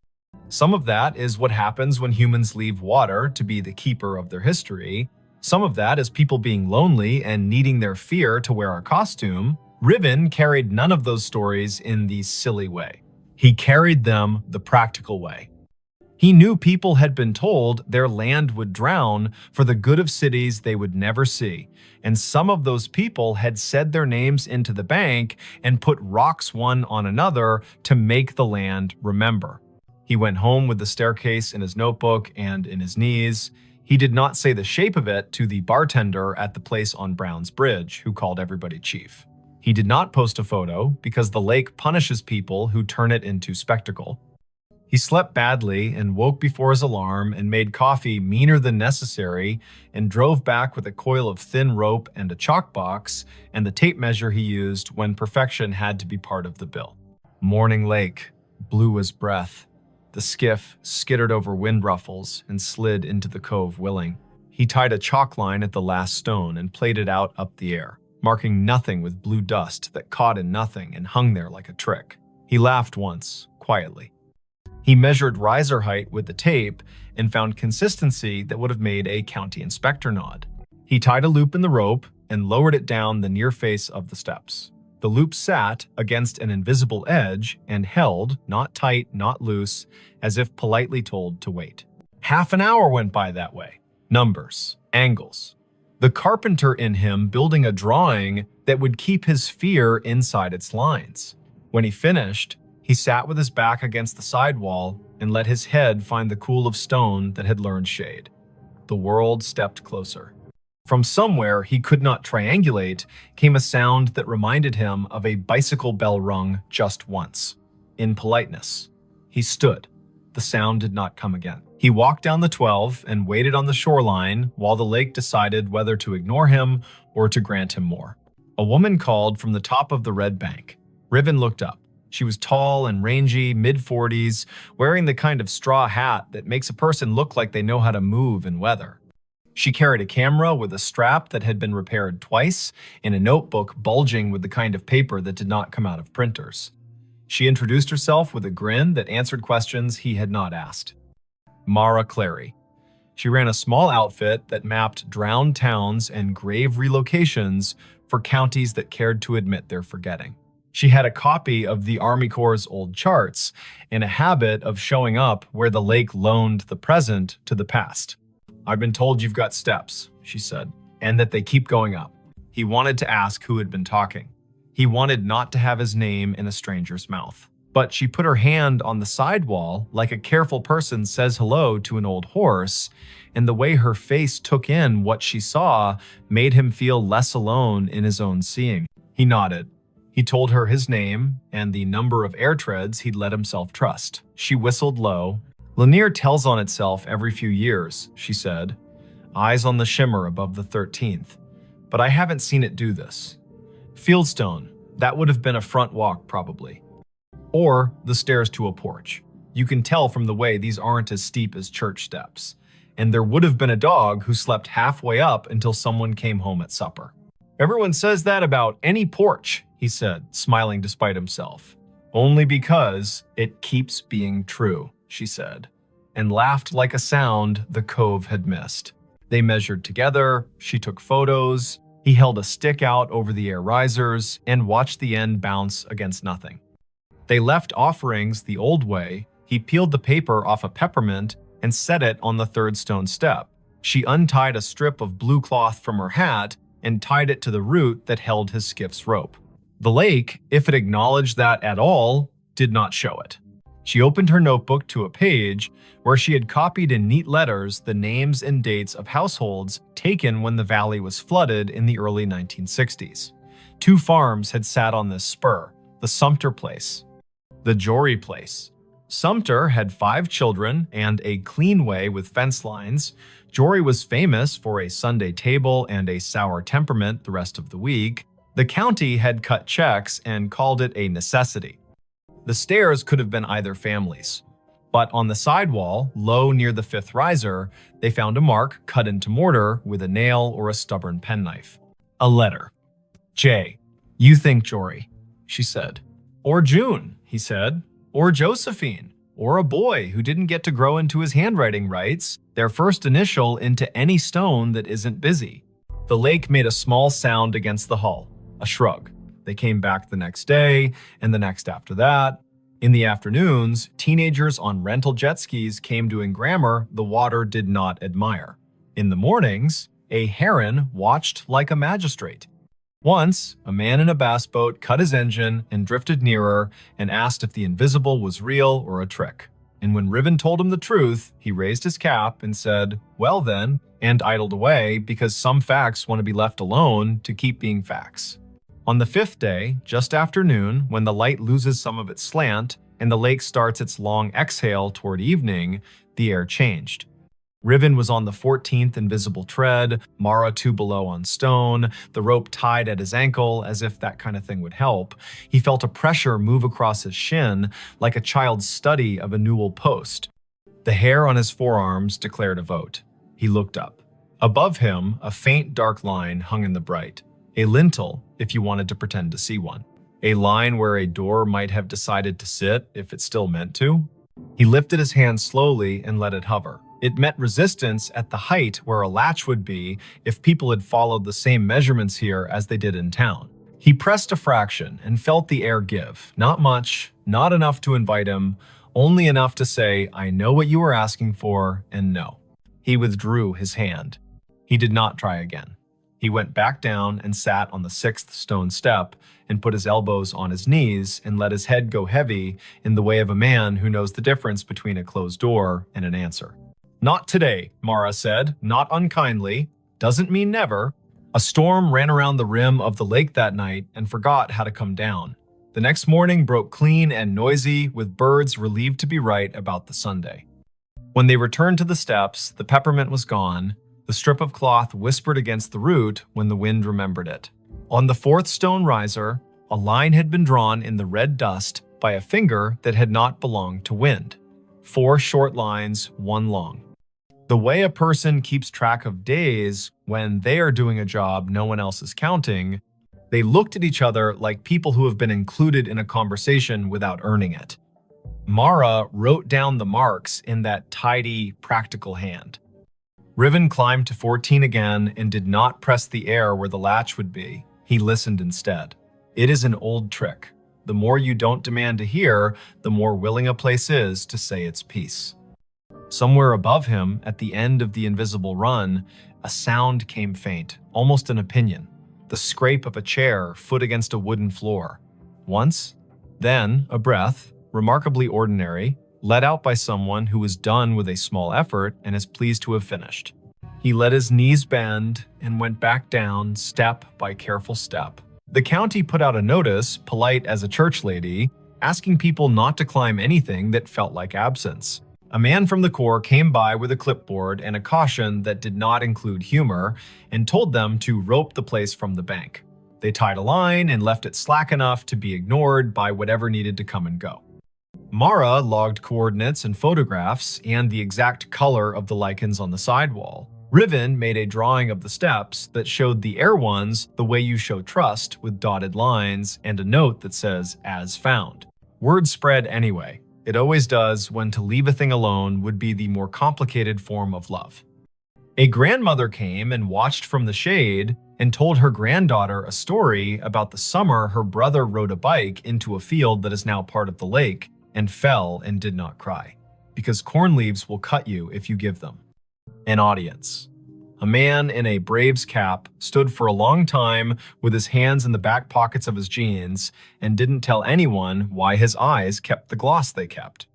Some of that is what happens when humans leave water to be the keeper of their history. Some of that is people being lonely and needing their fear to wear a costume. Riven carried none of those stories in the silly way. He carried them the practical way. He knew people had been told their land would drown for the good of cities they would never see, and some of those people had said their names into the bank and put rocks one on another to make the land remember. He went home with the staircase in his notebook and in his knees. He did not say the shape of it to the bartender at the place on Brown's Bridge, who called everybody chief. He did not post a photo because the lake punishes people who turn it into spectacle. He slept badly and woke before his alarm and made coffee meaner than necessary and drove back with a coil of thin rope and a chalk box and the tape measure he used when perfection had to be part of the bill. Morning lake, blue as breath. The skiff skittered over wind ruffles and slid into the cove willing. He tied a chalk line at the last stone and played it out up the air, marking nothing with blue dust that caught in nothing and hung there like a trick. He laughed once, quietly. He measured riser height with the tape and found consistency that would have made a county inspector nod. He tied a loop in the rope and lowered it down the near face of the steps. The loop sat against an invisible edge and held, not tight, not loose, as if politely told to wait. Half an hour went by that way. Numbers, angles. The carpenter in him building a drawing that would keep his fear inside its lines. When he finished, he sat with his back against the sidewall and let his head find the cool of stone that had learned shade. The world stepped closer. From somewhere he could not triangulate came a sound that reminded him of a bicycle bell rung just once. In politeness, he stood. The sound did not come again. He walked down the 12 and waited on the shoreline while the lake decided whether to ignore him or to grant him more. A woman called from the top of the red bank. Riven looked up. She was tall and rangy, mid-40s, wearing the kind of straw hat that makes a person look like they know how to move in weather. She carried a camera with a strap that had been repaired twice and a notebook bulging with the kind of paper that did not come out of printers. She introduced herself with a grin that answered questions he had not asked. Mara Clary. She ran a small outfit that mapped drowned towns and grave relocations for counties that cared to admit their forgetting. She had a copy of the Army Corps' old charts and a habit of showing up where the lake loaned the present to the past. "I've been told you've got steps," she said, "and that they keep going up." He wanted to ask who had been talking. He wanted not to have his name in a stranger's mouth. But she put her hand on the sidewall like a careful person says hello to an old horse, and the way her face took in what she saw made him feel less alone in his own seeing. He nodded. He told her his name and the number of air treads he'd let himself trust. She whistled low. "Linear tells on itself every few years," she said, eyes on the shimmer above the 13th. "But I haven't seen it do this. Fieldstone, that would have been a front walk probably. Or the stairs to a porch. You can tell from the way these aren't as steep as church steps. And there would have been a dog who slept halfway up until someone came home at supper." "Everyone says that about any porch," he said, smiling despite himself. "Only because it keeps being true," she said, and laughed like a sound the cove had missed. They measured together, she took photos, he held a stick out over the air risers and watched the end bounce against nothing. They left offerings the old way. He peeled the paper off a peppermint and set it on the third stone step. She untied a strip of blue cloth from her hat and tied it to the root that held his skiff's rope. The lake, if it acknowledged that at all, did not show it. She opened her notebook to a page where she had copied in neat letters the names and dates of households taken when the valley was flooded in the early 1960s. 2 farms had sat on this spur, the Sumter place, the Jory place. Sumter had 5 children and a clean way with fence lines. Jory was famous for a Sunday table and a sour temperament the rest of the week. The county had cut checks and called it a necessity. The stairs could have been either family's. But on the sidewall, low near the 5th riser, they found a mark cut into mortar with a nail or a stubborn penknife. A letter. "Jay, you think Jory," she said. "Or June," he said. "Or Josephine. Or a boy who didn't get to grow into his handwriting rights, their first initial into any stone that isn't busy." The lake made a small sound against the hull, a shrug. They came back the next day, and the next after that. In the afternoons, teenagers on rental jet skis came doing grammar the water did not admire. In the mornings, a heron watched like a magistrate. Once, a man in a bass boat cut his engine and drifted nearer and asked if the invisible was real or a trick. And when Riven told him the truth, he raised his cap and said, "Well then," and idled away because some facts want to be left alone to keep being facts. On the 5th day, just after noon, when the light loses some of its slant and the lake starts its long exhale toward evening, the air changed. Riven was on the 14th invisible tread, Mara 2 below on stone, the rope tied at his ankle as if that kind of thing would help. He felt a pressure move across his shin like a child's study of a newel post. The hair on his forearms declared a vote. He looked up. Above him, a faint dark line hung in the bright. A lintel, if you wanted to pretend to see one. A line where a door might have decided to sit if it still meant to. He lifted his hand slowly and let it hover. It met resistance at the height where a latch would be if people had followed the same measurements here as they did in town. He pressed a fraction and felt the air give. Not much, not enough to invite him, only enough to say, "I know what you were asking for," and no. He withdrew his hand. He did not try again. He went back down and sat on the 6th stone step and put his elbows on his knees and let his head go heavy in the way of a man who knows the difference between a closed door and an answer. "Not today," Mara said, not unkindly. "Doesn't mean never." A storm ran around the rim of the lake that night and forgot how to come down. The next morning broke clean and noisy, with birds relieved to be right about the Sunday. When they returned to the steps, the peppermint was gone. The strip of cloth whispered against the root when the wind remembered it. On the 4th stone riser, a line had been drawn in the red dust by a finger that had not belonged to wind. 4 short lines, 1 long. The way a person keeps track of days when they are doing a job no one else is counting, they looked at each other like people who have been included in a conversation without earning it. Mara wrote down the marks in that tidy, practical hand. Riven climbed to 14 again and did not press the air where the latch would be. He listened instead. It is an old trick. The more you don't demand to hear, the more willing a place is to say its piece. Somewhere above him, at the end of the invisible run, a sound came faint, almost an opinion. The scrape of a chair, foot against a wooden floor. Once, then a breath, remarkably ordinary, let out by someone who was done with a small effort and is pleased to have finished. He let his knees bend and went back down step by careful step. The county put out a notice, polite as a church lady, asking people not to climb anything that felt like absence. A man from the Corps came by with a clipboard and a caution that did not include humor and told them to rope the place from the bank. They tied a line and left it slack enough to be ignored by whatever needed to come and go. Mara logged coordinates and photographs and the exact color of the lichens on the sidewall. Riven made a drawing of the steps that showed the air ones the way you show trust, with dotted lines and a note that says, "As found." Word spread anyway. It always does when to leave a thing alone would be the more complicated form of love. A grandmother came and watched from the shade and told her granddaughter a story about the summer her brother rode a bike into a field that is now part of the lake and fell and did not cry, because corn leaves will cut you if you give them. An audience. A man in a Braves cap stood for a long time with his hands in the back pockets of his jeans and didn't tell anyone why his eyes kept the gloss they kept.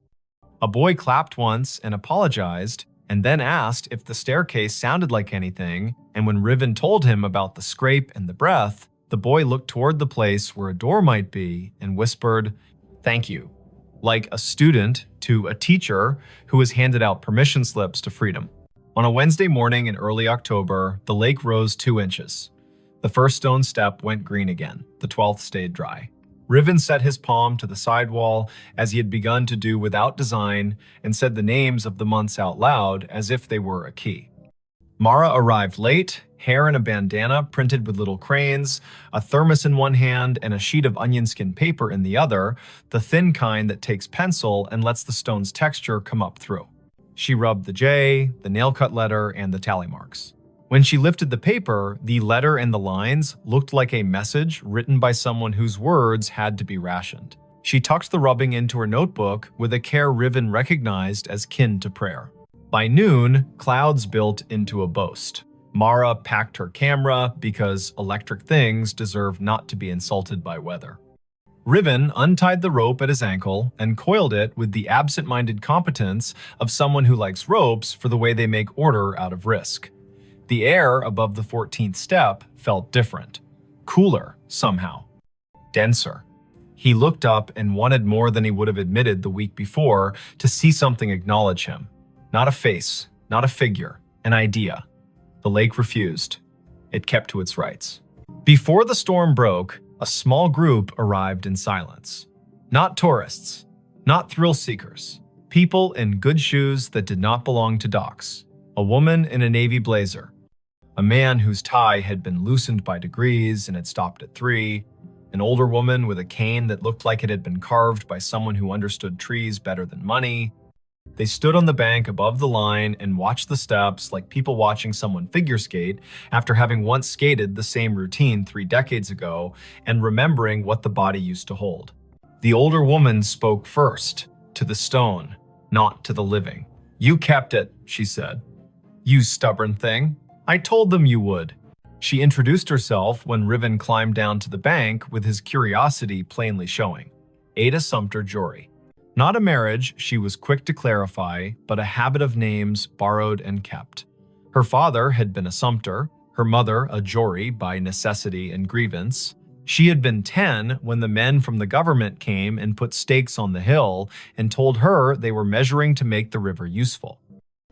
A boy clapped once and apologized, and then asked if the staircase sounded like anything, and when Riven told him about the scrape and the breath, the boy looked toward the place where a door might be and whispered, "Thank you," like a student to a teacher who has handed out permission slips to freedom. On a Wednesday morning in early October, the lake rose 2 inches. The first stone step went green again. The 12th stayed dry. Riven set his palm to the sidewall as he had begun to do without design and said the names of the months out loud as if they were a key. Mara arrived late, hair in a bandana printed with little cranes, a thermos in one hand and a sheet of onion skin paper in the other, the thin kind that takes pencil and lets the stone's texture come up through. She rubbed the J, the nail-cut letter, and the tally marks. When she lifted the paper, the letter and the lines looked like a message written by someone whose words had to be rationed. She tucked the rubbing into her notebook with a care Riven recognized as kin to prayer. By noon, clouds built into a boast. Mara packed her camera because electric things deserve not to be insulted by weather. Riven untied the rope at his ankle and coiled it with the absent-minded competence of someone who likes ropes for the way they make order out of risk. The air above the 14th step felt different. Cooler, somehow. Denser. He looked up and wanted more than he would have admitted the week before to see something acknowledge him. Not a face, not a figure, an idea. The lake refused. It kept to its rights. Before the storm broke, a small group arrived in silence. Not tourists, not thrill seekers. People in good shoes that did not belong to docks. A woman in a navy blazer. A man whose tie had been loosened by degrees and had stopped at 3. An older woman with a cane that looked like it had been carved by someone who understood trees better than money. They stood on the bank above the line and watched the steps like people watching someone figure skate after having once skated the same routine 3 decades ago and remembering what the body used to hold. The older woman spoke first, to the stone, not to the living. "You kept it," she said. "You stubborn thing. I told them you would." She introduced herself when Riven climbed down to the bank with his curiosity plainly showing. Ada Sumter Jory. Not a marriage, she was quick to clarify, but a habit of names borrowed and kept. Her father had been a Sumter, her mother a Jory by necessity and grievance. She had been 10 when the men from the government came and put stakes on the hill and told her they were measuring to make the river useful.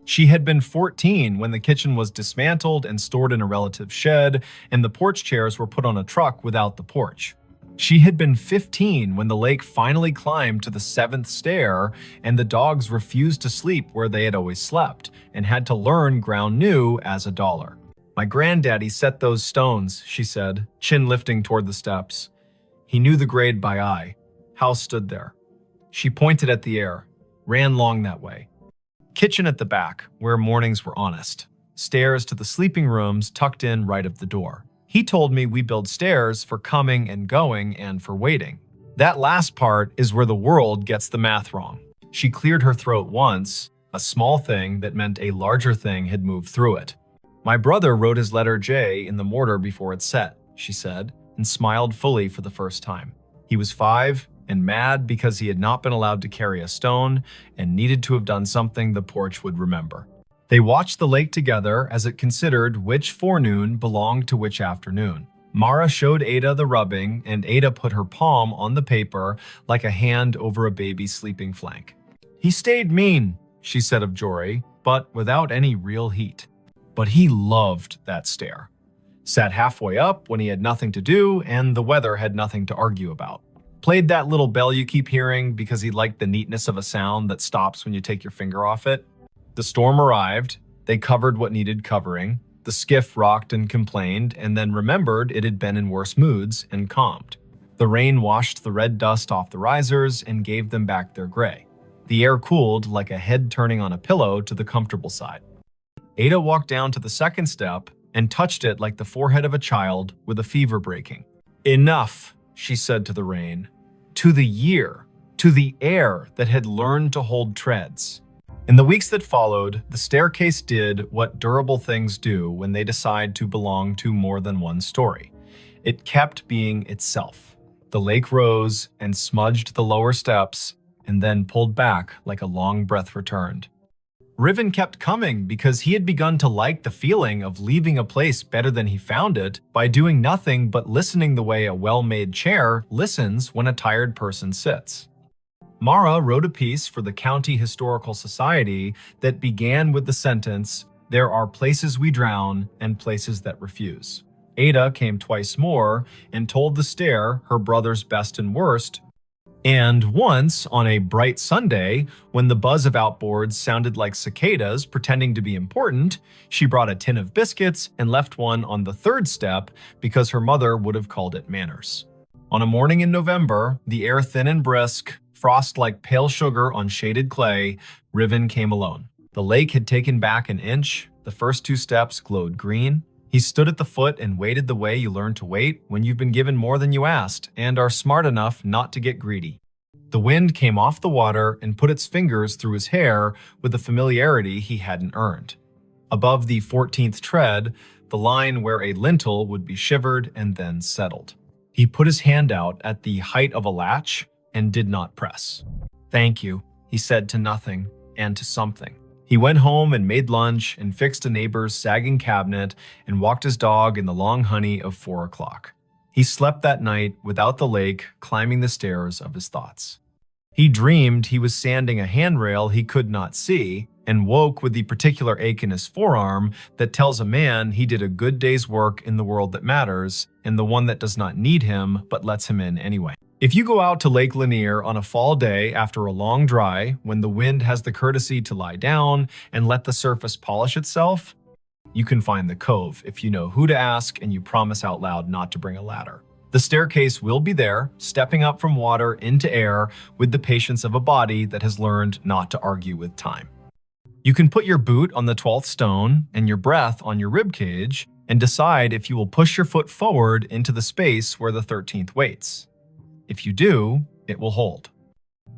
She had been 14 when the kitchen was dismantled and stored in a relative's shed, and the porch chairs were put on a truck without the porch. She had been 15 when the lake finally climbed to the 7th stair and the dogs refused to sleep where they had always slept and had to learn ground new as a dollar. "My granddaddy set those stones," she said, chin lifting toward the steps. He knew the grade by eye. House stood there. She pointed at the air, ran long that way. Kitchen at the back, where mornings were honest. Stairs to the sleeping rooms tucked in right of the door. He told me we build stairs for coming and going and for waiting. That last part is where the world gets the math wrong. She cleared her throat once, a small thing that meant a larger thing had moved through it. "My brother wrote his letter J in the mortar before it set," she said, and smiled fully for the first time. He was 5 and mad because he had not been allowed to carry a stone and needed to have done something the porch would remember. They watched the lake together as it considered which forenoon belonged to which afternoon. Mara showed Ada the rubbing, and Ada put her palm on the paper like a hand over a baby's sleeping flank. "He stayed mean," she said of Jory, but without any real heat. But he loved that stair. Sat halfway up when he had nothing to do and the weather had nothing to argue about. Played that little bell you keep hearing because he liked the neatness of a sound that stops when you take your finger off it. The storm arrived, they covered what needed covering, the skiff rocked and complained, and then remembered it had been in worse moods and calmed. The rain washed the red dust off the risers and gave them back their gray. The air cooled like a head turning on a pillow to the comfortable side. Ada walked down to the second step and touched it like the forehead of a child with a fever breaking. "Enough," she said to the rain, to the year, to the air that had learned to hold treads. In the weeks that followed, the staircase did what durable things do when they decide to belong to more than one story. It kept being itself. The lake rose and smudged the lower steps and then pulled back like a long breath returned. Riven kept coming because he had begun to like the feeling of leaving a place better than he found it by doing nothing but listening the way a well-made chair listens when a tired person sits. Mara wrote a piece for the County Historical Society that began with the sentence, "There are places we drown and places that refuse." Ada came twice more and told the stair her brother's best and worst. And once, on a bright Sunday, when the buzz of outboards sounded like cicadas pretending to be important, she brought a tin of biscuits and left one on the 3rd step because her mother would have called it manners. On a morning in November, the air thin and brisk, frost like pale sugar on shaded clay, Riven came alone. The lake had taken back an inch, the first 2 steps glowed green. He stood at the foot and waited the way you learn to wait when you've been given more than you asked and are smart enough not to get greedy. The wind came off the water and put its fingers through his hair with a familiarity he hadn't earned. Above the 14th tread, the line where a lintel would be shivered and then settled. He put his hand out at the height of a latch and did not press. "Thank you," he said to nothing and to something. He went home and made lunch and fixed a neighbor's sagging cabinet and walked his dog in the long honey of 4 o'clock. He slept that night without the lake climbing the stairs of his thoughts. He dreamed he was sanding a handrail he could not see and woke with the particular ache in his forearm that tells a man he did a good day's work in the world that matters and the one that does not need him but lets him in anyway. If you go out to Lake Lanier on a fall day after a long dry, when the wind has the courtesy to lie down and let the surface polish itself, you can find the cove if you know who to ask and you promise out loud not to bring a ladder. The staircase will be there, stepping up from water into air with the patience of a body that has learned not to argue with time. You can put your boot on the 12th stone and your breath on your rib cage and decide if you will push your foot forward into the space where the 13th waits. If you do, it will hold.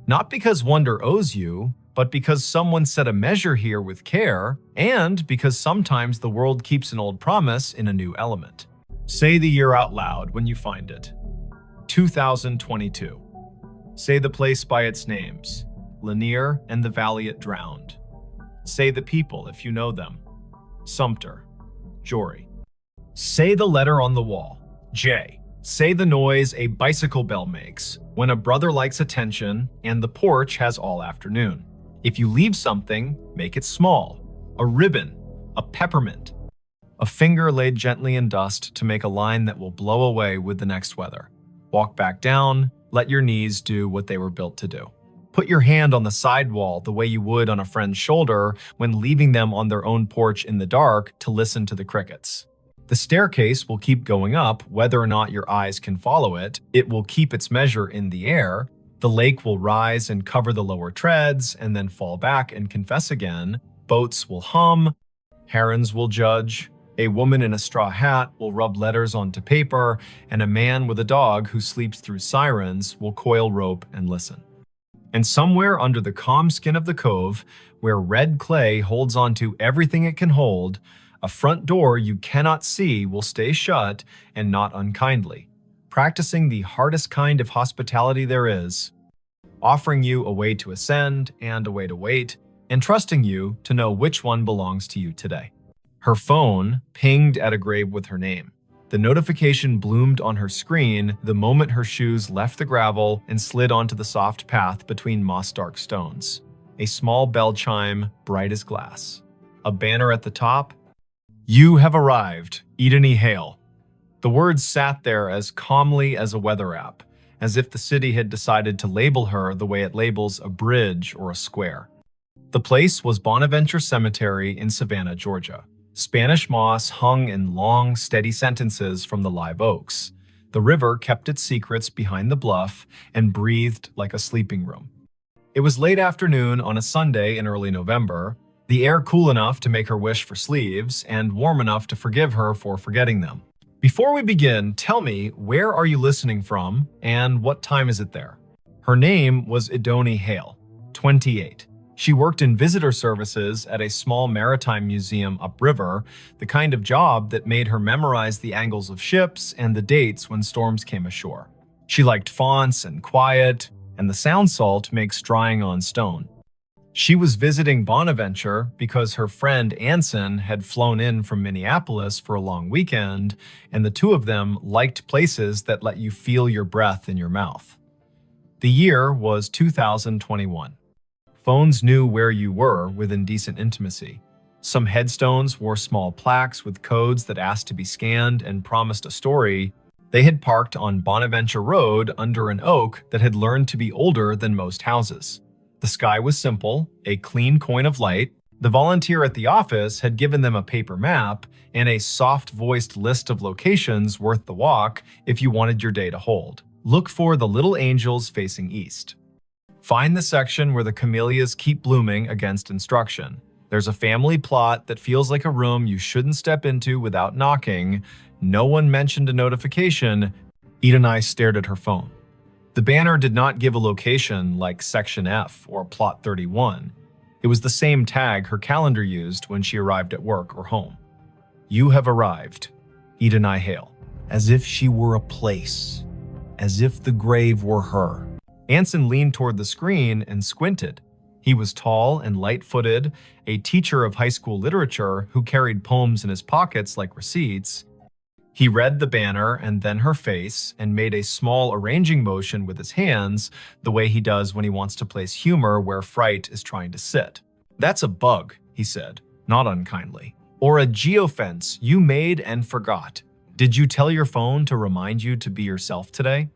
Not because wonder owes you, but because someone set a measure here with care, and because sometimes the world keeps an old promise in a new element. Say the year out loud when you find it. 2022. Say the place by its names. Lanier and the valley it drowned. Say the people if you know them. Sumter. Jory. Say the letter on the wall. J. Say the noise a bicycle bell makes when a brother likes attention and the porch has all afternoon. If you leave something, make it small. A ribbon, a peppermint, a finger laid gently in dust to make a line that will blow away with the next weather. Walk back down, let your knees do what they were built to do. Put your hand on the sidewall the way you would on a friend's shoulder when leaving them on their own porch in the dark to listen to the crickets. The staircase will keep going up whether or not your eyes can follow it. It will keep its measure in the air. The lake will rise and cover the lower treads and then fall back and confess again. Boats will hum. Herons will judge. A woman in a straw hat will rub letters onto paper, and a man with a dog who sleeps through sirens will coil rope and listen. And somewhere under the calm skin of the cove, where red clay holds onto everything it can hold, a front door you cannot see will stay shut and not unkindly, practicing the hardest kind of hospitality there is, offering you a way to ascend and a way to wait, and trusting you to know which one belongs to you today. Her phone pinged at a grave with her name. The notification bloomed on her screen the moment her shoes left the gravel and slid onto the soft path between moss-dark stones. A small bell chime, bright as glass. A banner at the top. You have arrived, Edeni Hale. The words sat there as calmly as a weather app, as if the city had decided to label her the way it labels a bridge or a square. The place was Bonaventure Cemetery in Savannah, Georgia. Spanish moss hung in long, steady sentences from the live oaks. The river kept its secrets behind the bluff and breathed like a sleeping room. It was late afternoon on a Sunday in early November, the air cool enough to make her wish for sleeves and warm enough to forgive her for forgetting them. Before we begin, tell me, where are you listening from and what time is it there? Her name was Edeni Hale, 28. She worked in visitor services at a small maritime museum upriver, the kind of job that made her memorize the angles of ships and the dates when storms came ashore. She liked fonts and quiet, and the sound salt makes drying on stone. She was visiting Bonaventure because her friend Anson had flown in from Minneapolis for a long weekend, and the two of them liked places that let you feel your breath in your mouth. The year was 2021. Phones knew where you were within decent intimacy. Some headstones wore small plaques with codes that asked to be scanned and promised a story. They had parked on Bonaventure Road under an oak that had learned to be older than most houses. The sky was simple, a clean coin of light. The volunteer at the office had given them a paper map and a soft-voiced list of locations worth the walk if you wanted your day to hold. Look for the little angels facing east. Find the section where the camellias keep blooming against instruction. There's a family plot that feels like a room you shouldn't step into without knocking. No one mentioned a notification. Edeni stared at her phone. The banner did not give a location like Section F or Plot 31. It was the same tag her calendar used when she arrived at work or home. You have arrived, Edeni Hale. As if she were a place. As if the grave were her. Anson leaned toward the screen and squinted. He was tall and light-footed, a teacher of high school literature who carried poems in his pockets like receipts. He read the banner and then her face and made a small arranging motion with his hands, the way he does when he wants to place humor where fright is trying to sit. That's a bug, he said, not unkindly. Or a geofence you made and forgot. Did you tell your phone to remind you to be yourself today?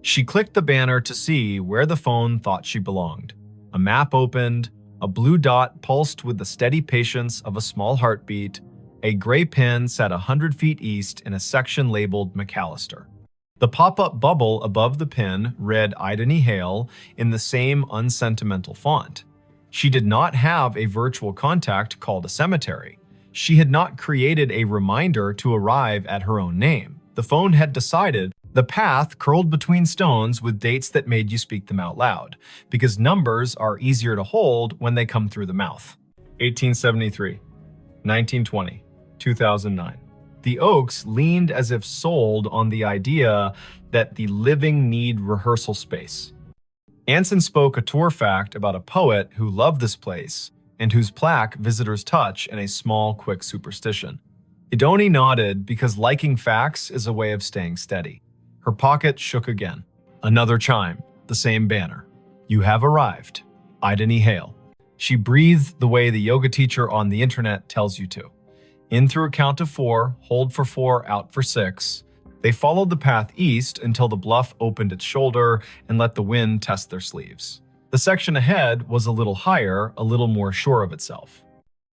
She clicked the banner to see where the phone thought she belonged. A map opened, a blue dot pulsed with the steady patience of a small heartbeat. A gray pin sat 100 feet east in a section labeled McAllister. The pop-up bubble above the pin read Ideni Hale in the same unsentimental font. She did not have a virtual contact called a cemetery. She had not created a reminder to arrive at her own name. The phone had decided the path curled between stones with dates that made you speak them out loud, because numbers are easier to hold when they come through the mouth. 1873, 1920, 2009. The Oaks leaned as if sold on the idea that the living need rehearsal space. Anson spoke a tour fact about a poet who loved this place and whose plaque visitors touch in a small, quick superstition. Idoni nodded because liking facts is a way of staying steady. Her pocket shook again. Another chime, the same banner. You have arrived. Ideni Hale. She breathed the way the yoga teacher on the internet tells you to. In through a count of 4, hold for 4, out for 6. They followed the path east until the bluff opened its shoulder and let the wind test their sleeves. The section ahead was a little higher, a little more sure of itself.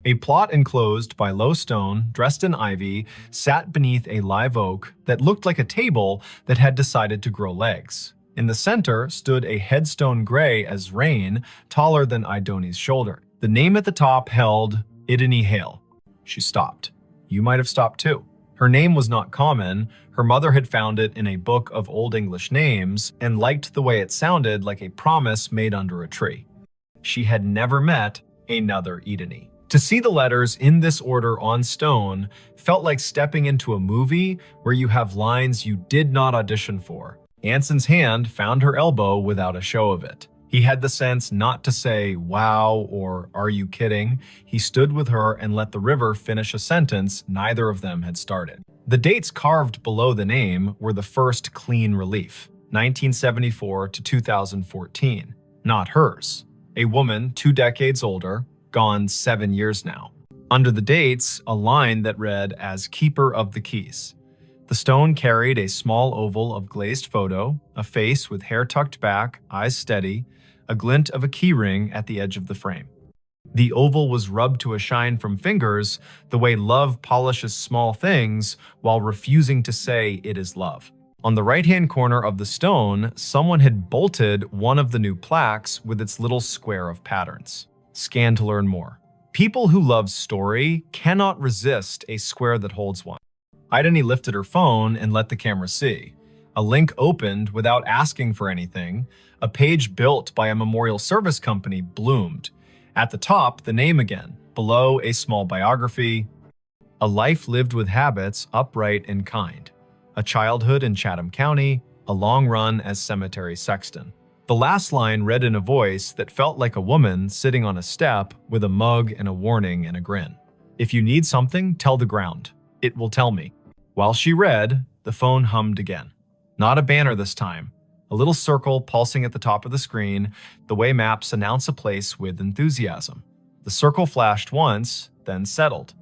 A plot enclosed by low stone, dressed in ivy, sat beneath a live oak that looked like a table that had decided to grow legs. In the center stood a headstone gray as rain, taller than Idoni's shoulder. The name at the top held Ideni Hale. She stopped. You might have stopped too. Her name was not common. Her mother had found it in a book of Old English names and liked the way it sounded like a promise made under a tree. She had never met another Ideni. To see the letters in this order on stone felt like stepping into a movie where you have lines you did not audition for. Anson's hand found her elbow without a show of it. He had the sense not to say, wow, or are you kidding? He stood with her and let the river finish a sentence neither of them had started. The dates carved below the name were the first clean relief, 1974 to 2014, not hers. A woman 2 decades older, gone 7 years now. Under the dates, a line that read as Keeper of the Keys. The stone carried a small oval of glazed photo, a face with hair tucked back, eyes steady, a glint of a keyring at the edge of the frame. The oval was rubbed to a shine from fingers, the way love polishes small things while refusing to say it is love. On the right-hand corner of the stone, someone had bolted one of the new plaques with its little square of patterns. Scan to learn more. People who love story cannot resist a square that holds one. Ideni lifted her phone and let the camera see. A link opened without asking for anything. A page built by a memorial service company bloomed. At the top, the name again. Below, a small biography. A life lived with habits, upright and kind. A childhood in Chatham County. A long run as cemetery sexton. The last line read in a voice that felt like a woman sitting on a step with a mug and a warning and a grin. If you need something, tell the ground. It will tell me. While she read, the phone hummed again. Not a banner this time. A little circle pulsing at the top of the screen, the way maps announce a place with enthusiasm. The circle flashed once, then settled.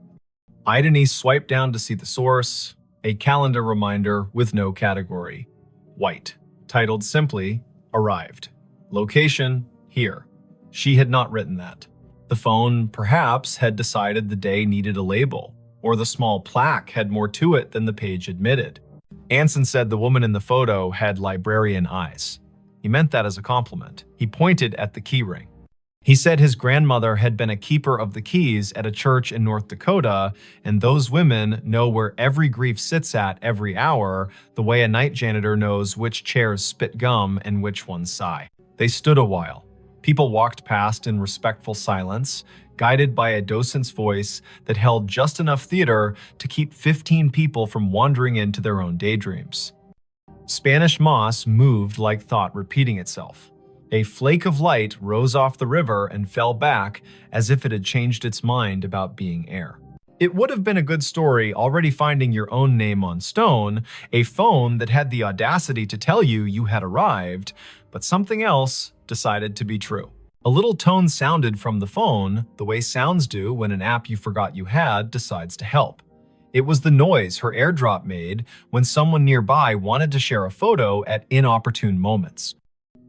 Ideni swiped down to see the source, a calendar reminder with no category. White, titled simply, Arrived. Location, here. She had not written that. The phone, perhaps, had decided the day needed a label, or the small plaque had more to it than the page admitted. Anson said the woman in the photo had librarian eyes. He meant that as a compliment. He pointed at the keyring. He said his grandmother had been a keeper of the keys at a church in North Dakota, and those women know where every grief sits at every hour, the way a night janitor knows which chairs spit gum and which ones sigh. They stood a while. People walked past in respectful silence, guided by a docent's voice that held just enough theater to keep 15 people from wandering into their own daydreams. Spanish moss moved like thought repeating itself. A flake of light rose off the river and fell back as if it had changed its mind about being air. It would have been a good story already finding your own name on stone, a phone that had the audacity to tell you you had arrived, but something else decided to be true. A little tone sounded from the phone, the way sounds do when an app you forgot you had decides to help. It was the noise her AirDrop made when someone nearby wanted to share a photo at inopportune moments.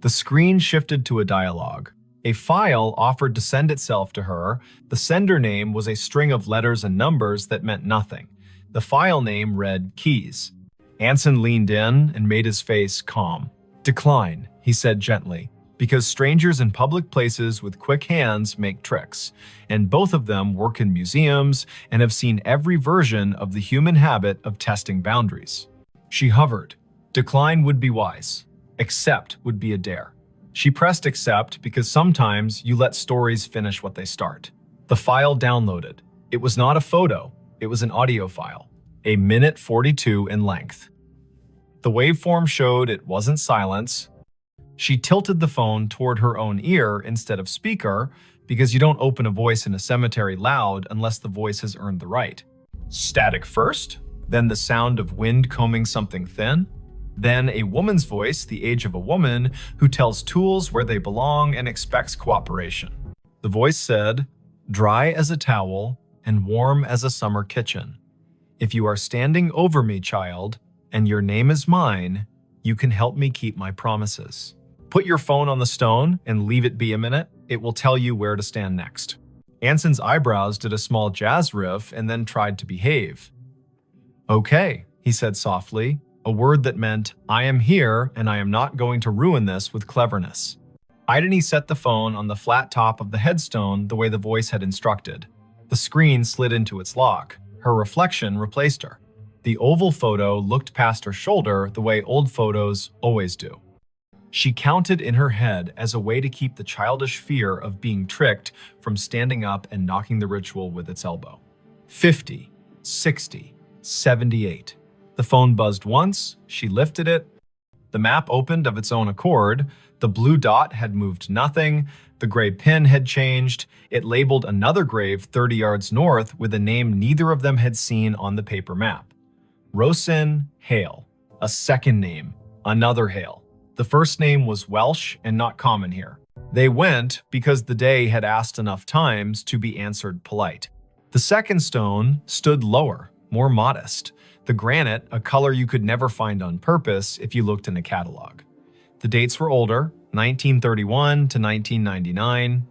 The screen shifted to a dialogue. A file offered to send itself to her. The sender name was a string of letters and numbers that meant nothing. The file name read Keys. Anson leaned in and made his face calm. "Decline," he said gently, "because strangers in public places with quick hands make tricks, and both of them work in museums and have seen every version of the human habit of testing boundaries." She hovered. Decline would be wise. Accept would be a dare. She pressed accept because sometimes you let stories finish what they start. The file downloaded. It was not a photo, it was an audio file, a minute 42 in length. The waveform showed it wasn't silence. She tilted the phone toward her own ear instead of speaker because you don't open a voice in a cemetery loud unless the voice has earned the right. Static first, then the sound of wind combing something thin, then a woman's voice, the age of a woman, who tells tools where they belong and expects cooperation. The voice said, "Dry as a towel and warm as a summer kitchen. If you are standing over me, child, and your name is mine, you can help me keep my promises. Put your phone on the stone and leave it be a minute. It will tell you where to stand next." Anson's eyebrows did a small jazz riff and then tried to behave. "Okay," he said softly, a word that meant, "I am here and I am not going to ruin this with cleverness." Ideni set the phone on the flat top of the headstone the way the voice had instructed. The screen slid into its lock. Her reflection replaced her. The oval photo looked past her shoulder the way old photos always do. She counted in her head as a way to keep the childish fear of being tricked from standing up and knocking the ritual with its elbow. 50, 60, 78. The phone buzzed once, she lifted it. The map opened of its own accord. The blue dot had moved nothing. The gray pin had changed. It labeled another grave 30 yards north with a name neither of them had seen on the paper map. Rosin Hale. A second name, another Hale. The first name was Welsh and not common here. They went because the day had asked enough times to be answered polite. The second stone stood lower, more modest. The granite, a color you could never find on purpose if you looked in a catalog. The dates were older, 1931 to 1999.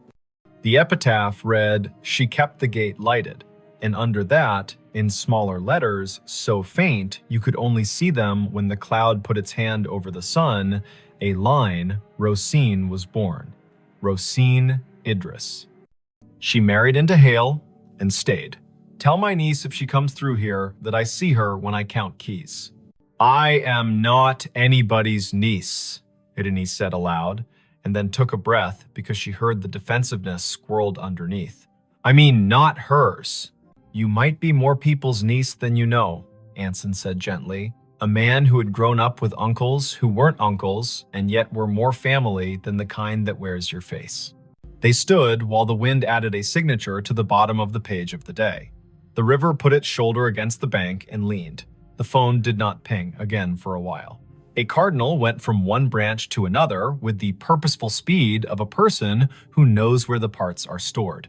The epitaph read, "She kept the gate lighted," and under that, in smaller letters, so faint you could only see them when the cloud put its hand over the sun, a line, Rosine was born. Rosine Idris. She married into Hale and stayed. Tell my niece if she comes through here that I see her when I count keys. I am not anybody's niece, Ideni said aloud, and then took a breath because she heard the defensiveness squirreled underneath. I mean, not hers. You might be more people's niece than you know, Anson said gently, a man who had grown up with uncles who weren't uncles and yet were more family than the kind that wears your face. They stood while the wind added a signature to the bottom of the page of the day. The river put its shoulder against the bank and leaned. The phone did not ping again for a while. A cardinal went from one branch to another with the purposeful speed of a person who knows where the parts are stored.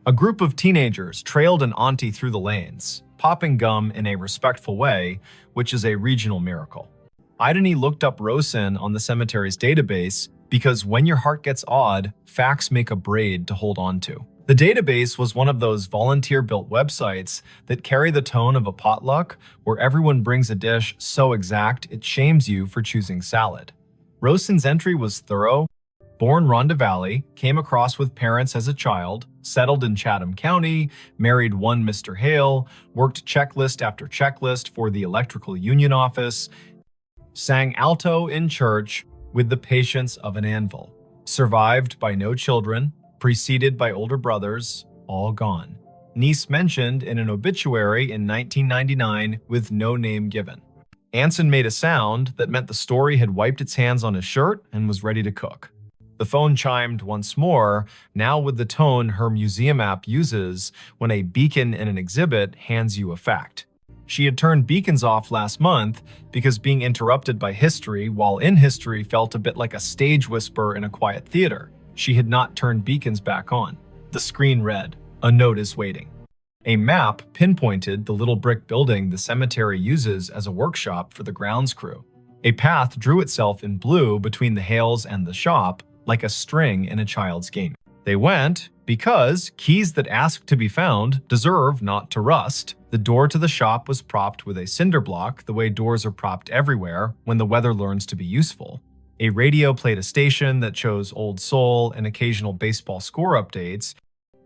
A group of teenagers trailed an auntie through the lanes, popping gum in a respectful way, which is a regional miracle. Ideni looked up Rosin on the cemetery's database because when your heart gets odd, facts make a braid to hold on to. The database was one of those volunteer-built websites that carry the tone of a potluck where everyone brings a dish so exact it shames you for choosing salad. Rosin's entry was thorough. Born Rhonda Valley, came across with parents as a child, settled in Chatham County, married one Mr. Hale, worked checklist after checklist for the electrical union office, sang alto in church with the patience of an anvil, survived by no children, preceded by older brothers, all gone. Niece mentioned in an obituary in 1999 with no name given. Anson made a sound that meant the story had wiped its hands on his shirt and was ready to cook. The phone chimed once more, now with the tone her museum app uses when a beacon in an exhibit hands you a fact. She had turned beacons off last month because being interrupted by history while in history felt a bit like a stage whisper in a quiet theater. She had not turned beacons back on. The screen read, "A note is waiting." A map pinpointed the little brick building the cemetery uses as a workshop for the grounds crew. A path drew itself in blue between the Hales and the shop, like a string in a child's game. They went because keys that ask to be found deserve not to rust. The door to the shop was propped with a cinder block, the way doors are propped everywhere when the weather learns to be useful. A radio played a station that chose old soul and occasional baseball score updates.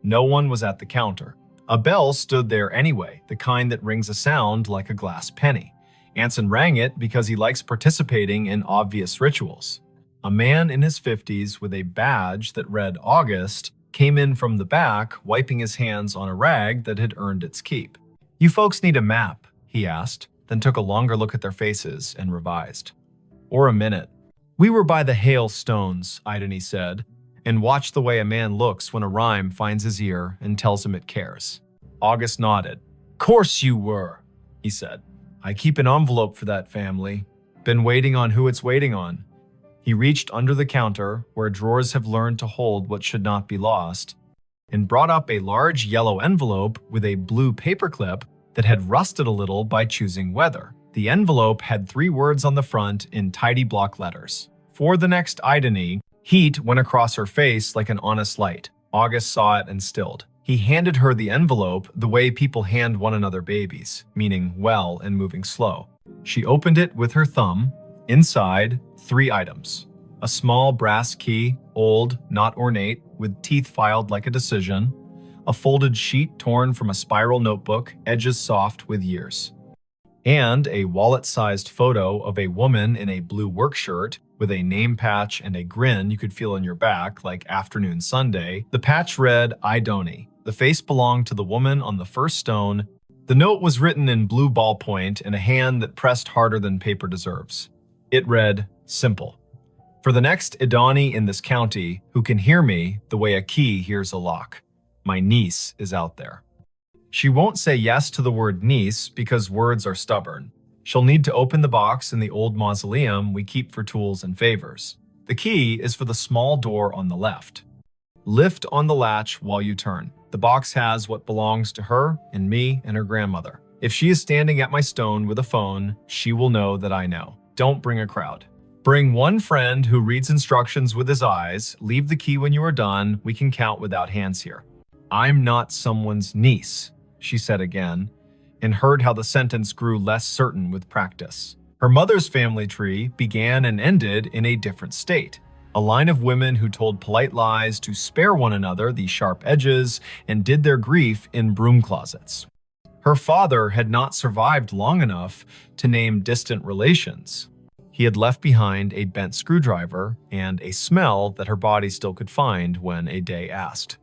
No one was at the counter. A bell stood there anyway, the kind that rings a sound like a glass penny. Anson rang it because he likes participating in obvious rituals. A man in his 50s with a badge that read August came in from the back, wiping his hands on a rag that had earned its keep. "You folks need a map?" he asked, then took a longer look at their faces and revised. "Or a minute." "We were by the hailstones," Idony said, and watched the way a man looks when a rhyme finds his ear and tells him it cares. August nodded. "Course you were," he said. "I keep an envelope for that family. Been waiting on who it's waiting on." He reached under the counter, where drawers have learned to hold what should not be lost, and brought up a large yellow envelope with a blue paperclip that had rusted a little by choosing weather. The envelope had 3 words on the front in tidy block letters. For the next Idony, heat went across her face like an honest light. August saw it and stilled. He handed her the envelope the way people hand one another babies, meaning well and moving slow. She opened it with her thumb. Inside, 3 items. A small brass key, old, not ornate, with teeth filed like a decision. A folded sheet torn from a spiral notebook, edges soft with years. And a wallet-sized photo of a woman in a blue work shirt with a name patch and a grin you could feel on your back like afternoon Sunday. The patch read, "Idony." The face belonged to the woman on the first stone. The note was written in blue ballpoint in a hand that pressed harder than paper deserves. It read, "Simple. For the next Idony in this county who can hear me the way a key hears a lock. My niece is out there." She won't say yes to the word niece because words are stubborn. She'll need to open the box in the old mausoleum we keep for tools and favors. The key is for the small door on the left. Lift on the latch while you turn. The box has what belongs to her and me and her grandmother. If she is standing at my stone with a phone, she will know that I know. Don't bring a crowd. Bring one friend who reads instructions with his eyes. Leave the key when you are done. We can count without hands here. "I'm not someone's niece," she said again, and heard how the sentence grew less certain with practice. Her mother's family tree began and ended in a different state. A line of women who told polite lies to spare one another the sharp edges and did their grief in broom closets. Her father had not survived long enough to name distant relations. He had left behind a bent screwdriver and a smell that her body still could find when a day asked.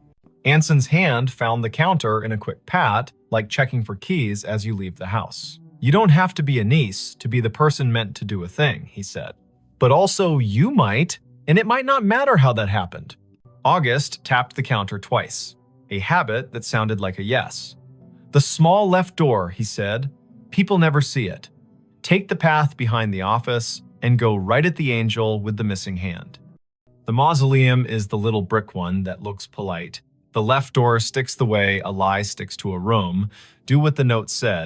Anson's hand found the counter in a quick pat, like checking for keys as you leave the house. "You don't have to be a niece to be the person meant to do a thing," he said. "But also you might, and it might not matter how that happened." August tapped the counter twice, a habit that sounded like a yes. "The small left door," he said. "People never see it. Take the path behind the office and go right at the angel with the missing hand." The mausoleum is the little brick one that looks polite. The left door sticks the way a lie sticks to a room. Do what the note said.